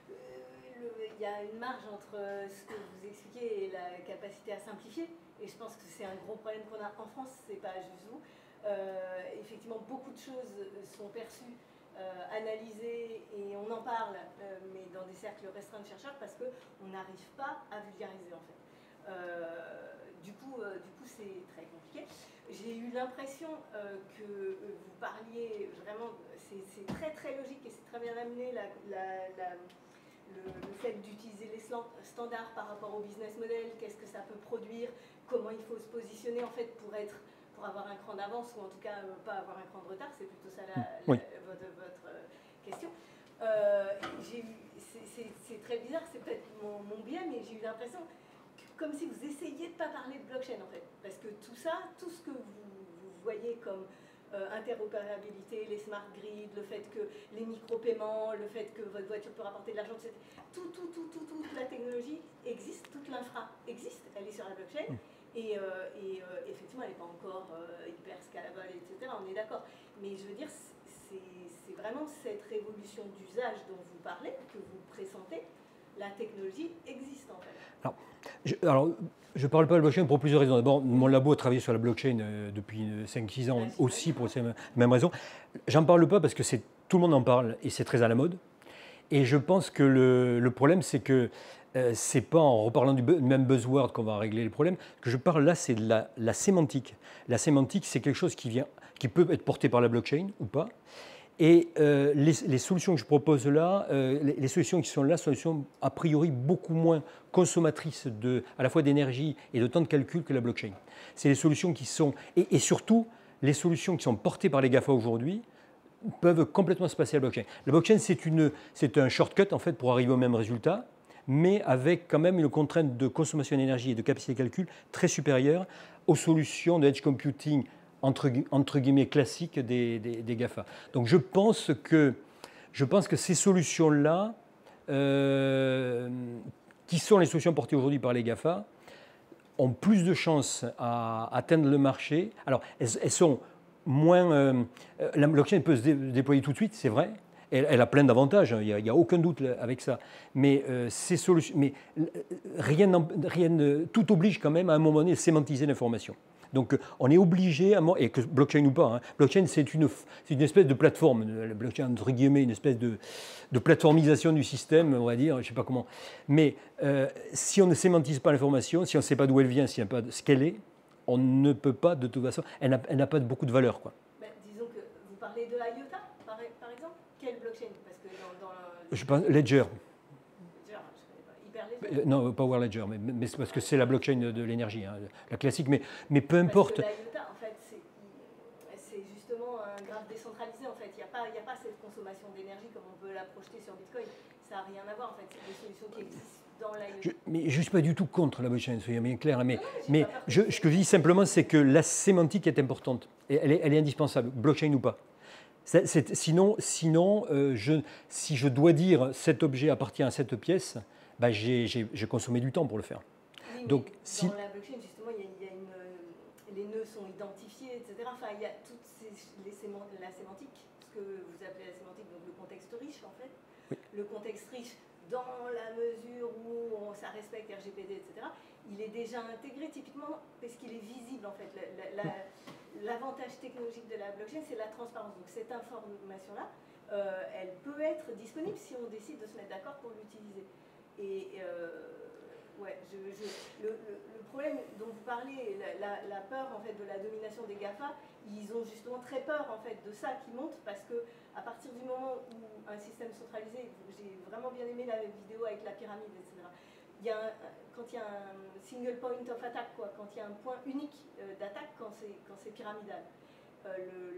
il y a une marge entre ce que vous expliquez et la capacité à simplifier. Et je pense que c'est un gros problème qu'on a en France, c'est pas juste vous. Effectivement, beaucoup de choses sont perçues, analysées, et on en parle, mais dans des cercles restreints de chercheurs, parce qu'on n'arrive pas à vulgariser en fait. Du coup, c'est très compliqué. J'ai eu l'impression que vous parliez vraiment, c'est très très logique et c'est très bien amené le fait d'utiliser les standards par rapport au business model, qu'est-ce que ça peut produire, comment il faut se positionner en fait pour avoir un cran d'avance ou en tout cas pas avoir un cran de retard, c'est plutôt ça votre question. C'est très bizarre, c'est peut-être mon biais, mais j'ai eu l'impression comme si vous essayiez de ne pas parler de blockchain en fait, parce que tout ça, tout ce que vous voyez comme interopérabilité, les smart grids, le fait que les micro-paiements, le fait que votre voiture peut rapporter de l'argent, toute la technologie existe, toute l'infra existe, elle est sur la blockchain, et effectivement elle n'est pas encore hyper scalable, etc., on est d'accord, mais je veux dire, c'est vraiment cette révolution d'usage dont vous parlez, que vous pressentez, la technologie existe en fait. Alors, je ne parle pas de blockchain pour plusieurs raisons. D'abord, mon labo a travaillé sur la blockchain depuis 5-6 ans aussi pour ces mêmes raisons. J'en parle pas parce que tout le monde en parle et c'est très à la mode. Et je pense que le problème, c'est que c'est pas en reparlant du même buzzword qu'on va régler le problème. Ce que je parle là, c'est de la sémantique. La sémantique, c'est quelque chose qui peut être porté par la blockchain ou pas. Et les solutions que je propose là, les solutions qui sont là, sont a priori beaucoup moins consommatrices à la fois d'énergie et de temps de calcul que la blockchain. C'est les solutions qui sont, et surtout, les solutions qui sont portées par les GAFA aujourd'hui peuvent complètement se passer à la blockchain. La blockchain, c'est un shortcut en fait pour arriver au même résultat, mais avec quand même une contrainte de consommation d'énergie et de capacité de calcul très supérieure aux solutions de edge computing entre guillemets classiques des GAFA. Donc je pense que ces solutions-là, qui sont les solutions portées aujourd'hui par les GAFA, ont plus de chances à atteindre le marché. Alors elles sont moins... la blockchain peut se déployer tout de suite, c'est vrai. Elle a plein d'avantages, il n'y a aucun doute avec ça. Mais ces solutions, tout oblige quand même à un moment donné à sémantiser l'information. Donc on est obligé, et que blockchain ou pas, blockchain c'est une espèce de plateforme, la blockchain entre guillemets, une espèce de plateformisation du système, on va dire, je ne sais pas comment. Mais si on ne sémantise pas l'information, si on ne sait pas d'où elle vient, si on ne sait pas ce qu'elle est, on ne peut pas de toute façon, elle n'a pas beaucoup de valeur, quoi. Disons que vous parlez de IOTA, par exemple, quelle blockchain? Parce que Je pense Ledger. Ledger, je ne connais pas. Non, Power Ledger, mais c'est parce que c'est la blockchain de l'énergie, hein, la classique, mais peu importe. Parce que l'IOTA, en fait, c'est justement un graphe décentralisé, en fait. Il n'y a pas cette consommation d'énergie comme on peut la projeter sur Bitcoin. Ça n'a rien à voir, en fait. C'est des solutions qui existent dans l'IoT. Mais je ne suis pas du tout contre la blockchain, soyez bien clair. Mais ce que je dis simplement, c'est que la sémantique est importante. Et elle est indispensable, blockchain ou pas. Sinon, si je dois dire cet objet appartient à cette pièce, bah j'ai consommé du temps pour le faire. Oui, donc, dans la blockchain, justement, les nœuds sont identifiés, etc. Enfin, il y a toute la sémantique, ce que vous appelez la sémantique, donc le contexte riche, en fait. Oui. Le contexte riche, dans la mesure où ça respecte RGPD, etc., il est déjà intégré typiquement parce qu'il est visible, en fait. L'avantage technologique de la blockchain, c'est la transparence. Donc cette information-là, elle peut être disponible si on décide de se mettre d'accord pour l'utiliser. Et ouais, le problème dont vous parlez, la peur en fait de la domination des GAFA, ils ont justement très peur en fait de ça qui monte, parce que à partir du moment où un système centralisé, j'ai vraiment bien aimé la vidéo avec la pyramide, etc. Quand il y a un single point of attack, quoi, quand il y a un point unique d'attaque, quand c'est pyramidal,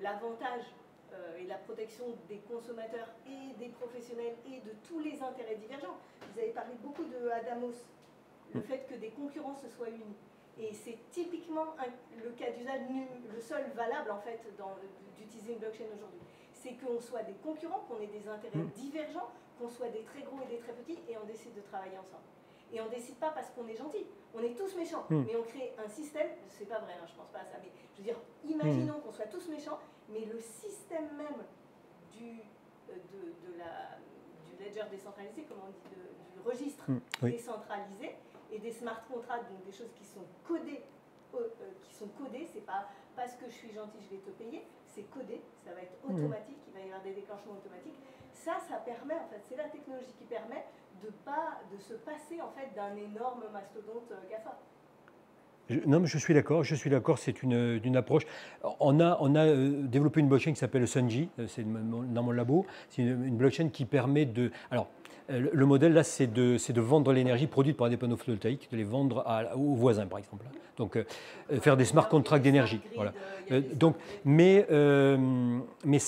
l'avantage et la protection des consommateurs et des professionnels et de tous les intérêts divergents. Vous avez parlé beaucoup de Adamos, le fait que des concurrents se soient unis. Et c'est typiquement le cas d'usage, le seul valable en fait d'utiliser une blockchain aujourd'hui. C'est qu'on soit des concurrents, qu'on ait des intérêts divergents, qu'on soit des très gros et des très petits, et on décide de travailler ensemble. Et on ne décide pas parce qu'on est gentil, on est tous méchants, mais on crée un système, c'est pas vrai, hein, je pense pas à ça, mais je veux dire, imaginons qu'on soit tous méchants, mais le système même du ledger décentralisé, comme on dit, du registre décentralisé, et des smart contracts, donc des choses qui sont codées, c'est pas parce que je suis gentil, je vais te payer, c'est codé, ça va être automatique, il va y avoir des déclenchements automatiques. Ça permet, en fait, c'est la technologie qui permet de se passer en fait d'un énorme mastodonte GAFA. Non, mais je suis d'accord, c'est une approche. On a développé une blockchain qui s'appelle Sunji, c'est dans mon labo. C'est une blockchain qui permet de... Alors, le modèle là, c'est de vendre l'énergie produite par des panneaux photovoltaïques, de les vendre aux voisins, par exemple. Donc, faire des smart contracts d'énergie. Voilà. Donc, mais ce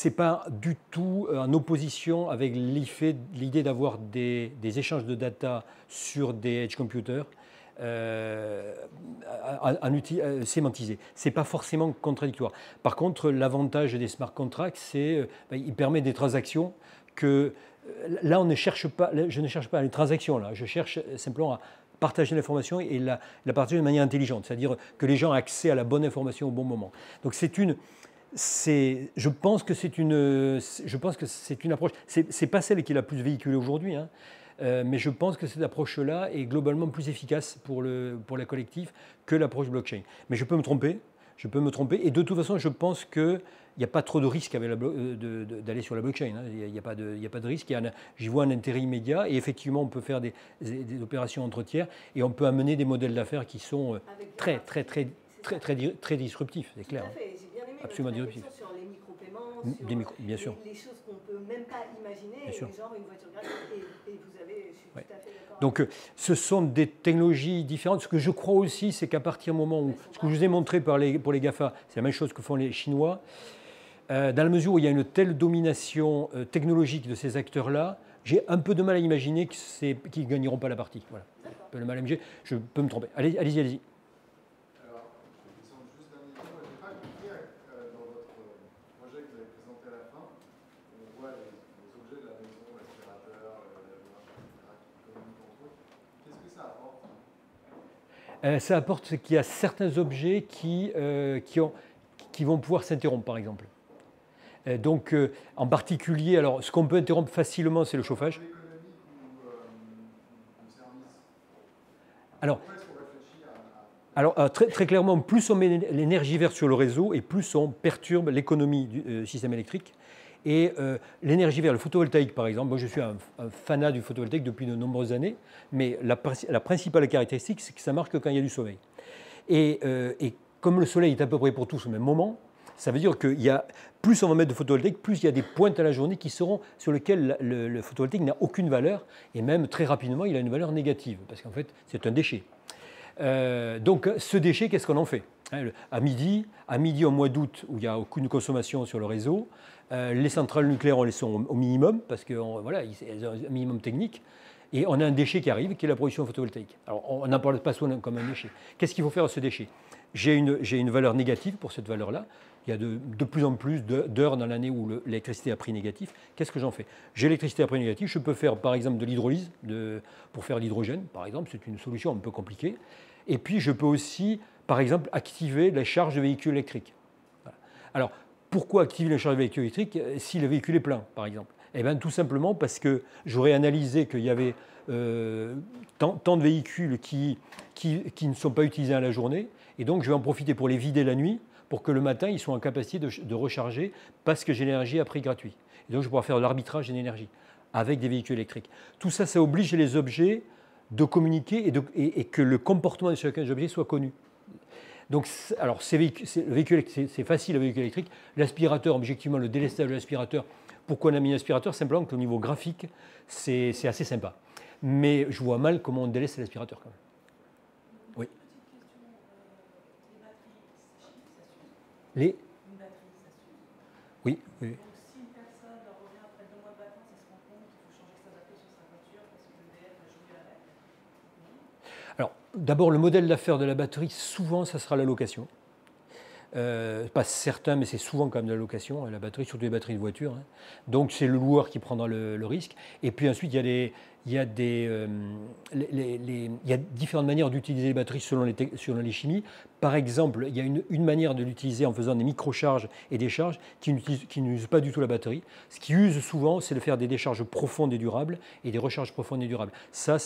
n'est pas du tout en opposition avec l'idée d'avoir des échanges de data sur des edge computers. Sémantisé. Ce n'est pas forcément contradictoire. Par contre, l'avantage des smart contracts, c'est qu'il permet des transactions que... Là, je ne cherche pas les transactions, là. Je cherche simplement à partager l'information et la partager de manière intelligente, c'est-à-dire que les gens aient accès à la bonne information au bon moment. Donc je pense que c'est une approche, c'est pas celle qui est la plus véhiculée aujourd'hui, hein, mais je pense que cette approche-là est globalement plus efficace pour les collectifs que l'approche blockchain. Mais je peux me tromper, et de toute façon, je pense qu'il n'y a pas trop de risque d'aller sur la blockchain. Hein. Il n'y a pas de risque. J'y vois un intérêt immédiat. Et effectivement, on peut faire des opérations entre tiers et on peut amener des modèles d'affaires qui sont très disruptifs, c'est clair. Tout à fait. J'ai bien aimé absolument votre disruptifs. sur les micro-paiements, sur bien sûr. les choses qu'on ne peut même pas imaginer, genre une voiture gratuite. Et vous avez, je suis tout à fait d'accord. Donc, ce sont des technologies différentes. Ce que je crois aussi, c'est qu'à partir du moment où, ce que je vous ai montré pour les GAFA, c'est la même chose que font les Chinois. Dans la mesure où il y a une telle domination technologique de ces acteurs-là, j'ai un peu de mal à imaginer qu'ils ne gagneront pas la partie. Voilà. Un peu de mal à imaginer. Je peux me tromper. Allez-y. Alors, je vais descendre juste d'un niveau. Je n'ai pas compris dans votre projet que vous avez présenté à la fin. On voit les objets de la maison, l'aspirateur, la marche, etc., qui communiquent entre eux. Qu'est-ce que ça apporte ? Ça apporte qu'il y a certains objets qui vont pouvoir s'interrompre, par exemple. Donc, en particulier, alors, ce qu'on peut interrompre facilement, c'est le chauffage. Économique ou service ? Alors, Pourquoi est-ce qu'on réfléchit alors très clairement, plus on met l'énergie verte sur le réseau et plus on perturbe l'économie du système électrique. Et l'énergie verte, le photovoltaïque par exemple, moi je suis un fanat du photovoltaïque depuis de nombreuses années, mais la principale caractéristique, c'est que ça marche que quand il y a du soleil. Et comme le soleil est à peu près pour tous au même moment, Ça veut dire que plus on va mettre de photovoltaïque, plus il y a des pointes à la journée qui seront sur lesquelles le photovoltaïque n'a aucune valeur, et même très rapidement, il a une valeur négative, parce qu'en fait, c'est un déchet. Donc ce déchet, qu'est-ce qu'on en fait? À midi, au mois d'août, où il n'y a aucune consommation sur le réseau, les centrales nucléaires, on les sont au minimum, parce qu'elles ont un minimum technique, et on a un déchet qui arrive, qui est la production photovoltaïque. Alors on n'en parle pas souvent comme un déchet. Qu'est-ce qu'il faut faire à ce déchet? J'ai une valeur négative pour cette valeur-là. Il y a de plus en plus d'heures dans l'année où l'électricité a prix négatif. Qu'est-ce que j'en fais? J'ai l'électricité à prix négatif, je peux faire par exemple de l'hydrolyse pour faire l'hydrogène, par exemple, c'est une solution un peu compliquée. Et puis je peux aussi, par exemple, activer la charge de véhicules électriques. Voilà. Alors, pourquoi activer la charge de véhicules électriques si le véhicule est plein, par exemple? Eh bien, tout simplement parce que j'aurais analysé qu'il y avait tant de véhicules qui ne sont pas utilisés à la journée, et donc je vais en profiter pour les vider la nuit, pour que le matin, ils soient en capacité de recharger parce que j'ai l'énergie à prix gratuit. Et donc, je vais pouvoir faire de l'arbitrage d'énergie avec des véhicules électriques. Tout ça, ça oblige les objets de communiquer et que le comportement de chacun des objets soit connu. Donc, alors, c'est facile, le véhicule électrique. L'aspirateur, objectivement, le délestage de l'aspirateur, pourquoi on a mis un aspirateur? Simplement qu'au niveau graphique, c'est assez sympa. Mais je vois mal comment on délaisse l'aspirateur quand même. Oui. Les Une batterie, ça s'use. Oui, oui. Donc si une personne revient après 2 mois de vacances et se rend compte qu'il faut changer sa batterie sur sa voiture parce que l'EDF a joué avec. Alors, d'abord, le modèle d'affaires de la batterie, souvent, ça sera la location. Pas certain, mais c'est souvent quand même de la location, la batterie, surtout les batteries de voiture. Hein. Donc, c'est le loueur qui prendra le risque. Et puis ensuite, il y a différentes manières d'utiliser les batteries selon les chimies. Par exemple, il y a une manière de l'utiliser en faisant des microcharges et des charges qui n'usent pas du tout la batterie. Ce qui use souvent, c'est de faire des décharges profondes et durables et des recharges profondes et durables. Ça,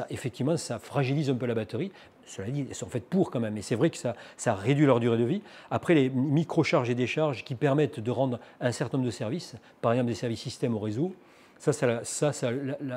effectivement, ça fragilise un peu la batterie. Cela dit, elles sont faites pour quand même. Et c'est vrai que ça réduit leur durée de vie. Après, les microcharges et décharges qui permettent de rendre un certain nombre de services, par exemple des services système au réseau, ça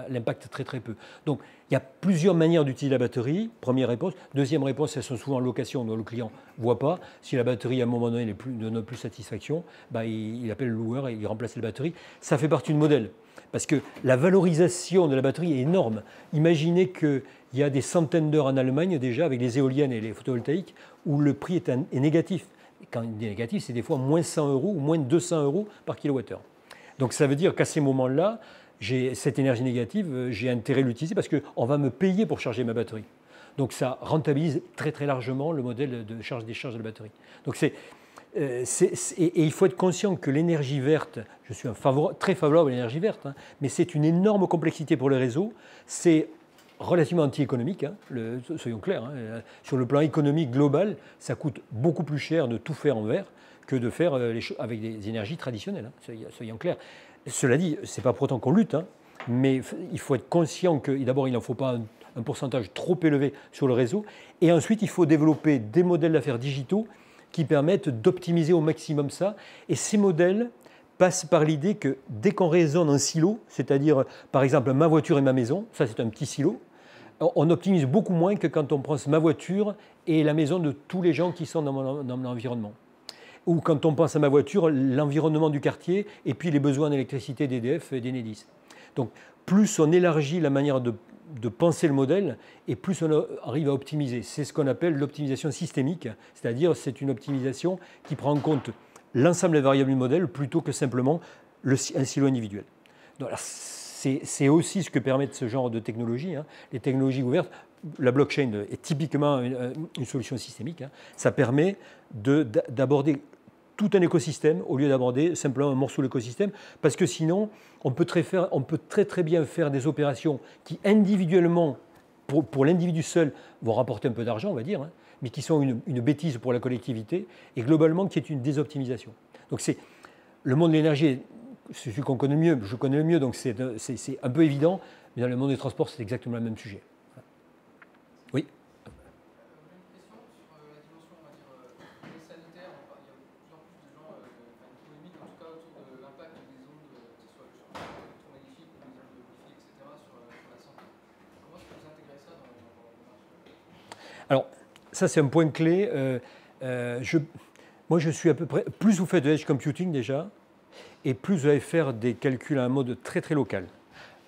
l'impacte très très peu. Donc, il y a plusieurs manières d'utiliser la batterie. Première réponse. Deuxième réponse, elles sont souvent en location, donc le client ne voit pas. Si la batterie, à un moment donné, ne donne plus satisfaction, il appelle le loueur et il remplace la batterie. Ça fait partie du modèle. Parce que la valorisation de la batterie est énorme. Imaginez qu'il y a des centaines d'heures en Allemagne déjà avec les éoliennes et les photovoltaïques où le prix est négatif. Quand il est négatif, c'est des fois moins 100 € ou moins 200 € par kilowattheure. Donc ça veut dire qu'à ces moments-là, cette énergie négative, j'ai intérêt à l'utiliser parce qu'on va me payer pour charger ma batterie. Donc ça rentabilise très très largement le modèle de charge-décharge de la batterie. Donc et il faut être conscient que l'énergie verte, je suis très favorable à l'énergie verte, hein, mais c'est une énorme complexité pour les réseaux. C'est relativement anti-économique, hein, soyons clairs. Hein, sur le plan économique global, ça coûte beaucoup plus cher de tout faire en vert que de faire avec des énergies traditionnelles, hein, soyons clairs. Cela dit, ce n'est pas pour autant qu'on lutte, hein, mais il faut être conscient que d'abord, il n'en faut pas un pourcentage trop élevé sur le réseau, et ensuite, il faut développer des modèles d'affaires digitaux qui permettent d'optimiser au maximum ça. Et ces modèles passent par l'idée que dès qu'on raisonne en silo, c'est-à-dire par exemple ma voiture et ma maison, ça c'est un petit silo, on optimise beaucoup moins que quand on prend ma voiture et la maison de tous les gens qui sont dans mon environnement. Ou quand on pense à ma voiture, l'environnement du quartier et puis les besoins d'électricité d'EDF et d'Enedis. Donc plus on élargit la manière de penser le modèle et plus on arrive à optimiser. C'est ce qu'on appelle l'optimisation systémique, c'est-à-dire c'est une optimisation qui prend en compte l'ensemble des variables du modèle plutôt que simplement un silo individuel. C'est aussi ce que permettent ce genre de technologies, hein. Les technologies ouvertes. La blockchain est typiquement une solution systémique. Hein. Ça permet d'aborder tout un écosystème au lieu d'aborder simplement un morceau de l'écosystème, parce que sinon, on peut très bien faire des opérations qui individuellement, pour l'individu seul, vont rapporter un peu d'argent, on va dire, hein, mais qui sont une bêtise pour la collectivité, et globalement qui est une désoptimisation. Donc le monde de l'énergie, c'est celui qu'on connaît mieux, je connais le mieux, donc c'est un peu évident, mais dans le monde des transports, c'est exactement le même sujet. Oui. Alors, ça c'est un point clé. Moi, je suis à peu près... Plus vous faites de edge computing déjà, et plus vous allez faire des calculs à un mode très très local.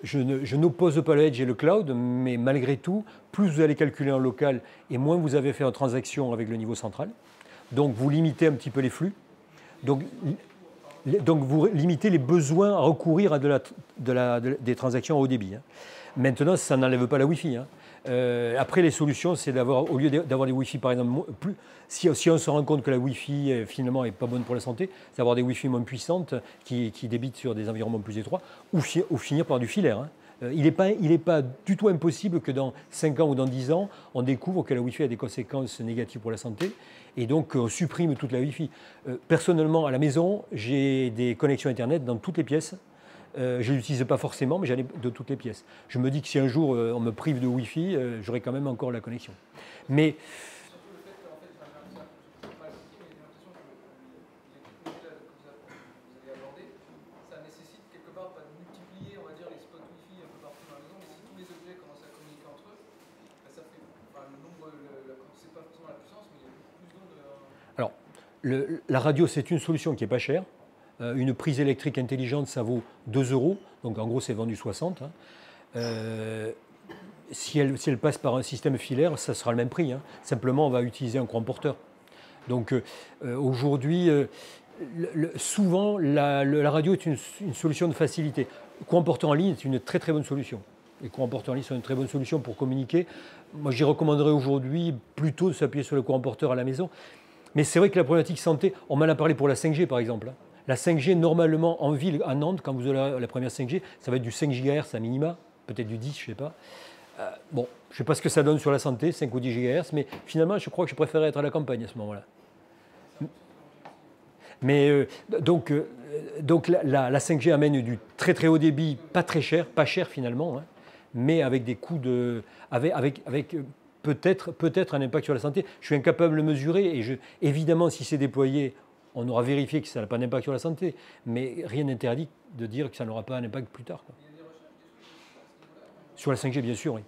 Je n'oppose pas le edge et le cloud, mais malgré tout, plus vous allez calculer en local, et moins vous avez fait en transaction avec le niveau central. Donc vous limitez un petit peu les flux. Donc vous limitez les besoins à recourir à des transactions à haut débit. Maintenant, ça n'enlève pas la Wi-Fi. Après, les solutions, c'est d'avoir, au lieu d'avoir des Wi-Fi, par exemple, si on se rend compte que la Wi-Fi, finalement, n'est pas bonne pour la santé, c'est d'avoir des Wi-Fi moins puissantes qui débitent sur des environnements plus étroits, ou finir par du filaire. Il n'est pas du tout impossible que dans 5 ans ou dans 10 ans, on découvre que la Wi-Fi a des conséquences négatives pour la santé, et donc on supprime toute la Wi-Fi. Personnellement, à la maison, j'ai des connexions Internet dans toutes les pièces. Je ne l'utilise pas forcément, mais j'en ai de toutes les pièces. Je me dis que si un jour on me prive de Wi-Fi, j'aurai quand même encore la connexion. Mais surtout le fait qu'en fait, je ne sais pas le citer, mais j'ai l'impression que les technologies que vous avez abordées, ça nécessite quelque part pas de multiplier, on va dire, les spots Wi-Fi un peu partout dans la maison, mais si tous les objets commencent à communiquer entre eux, ça fait le nombre, c'est pas forcément la puissance, mais il y a beaucoup plus d'ondes. Alors, la radio, c'est une solution qui n'est pas chère. Une prise électrique intelligente, ça vaut 2 €, donc en gros, c'est vendu 60. Si elle passe par un système filaire, ça sera le même prix. Simplement, on va utiliser un courant porteur. Donc aujourd'hui, souvent, la radio est une solution de facilité. Le courant porteur en ligne est une très très bonne solution. Les courants porteurs en ligne sont une très bonne solution pour communiquer. Moi, j'y recommanderais aujourd'hui plutôt de s'appuyer sur le courant porteur à la maison. Mais c'est vrai que la problématique santé, on m'en a parlé pour la 5G par exemple. La 5G, normalement, en ville, à Nantes, quand vous aurez la première 5G, ça va être du 5 GHz à minima, peut-être du 10, je ne sais pas. Bon, je ne sais pas ce que ça donne sur la santé, 5 ou 10 GHz, mais finalement, je crois que je préférerais être à la campagne à ce moment-là. Mais donc la 5G amène du très très haut débit, pas très cher, pas cher finalement, mais avec des coûts avec peut-être un impact sur la santé. Je suis incapable de le mesurer et évidemment, si c'est déployé, on aura vérifié que ça n'a pas d'impact sur la santé, mais rien n'interdit de dire que ça n'aura pas un impact plus tard. Sur la 5G, bien sûr, oui.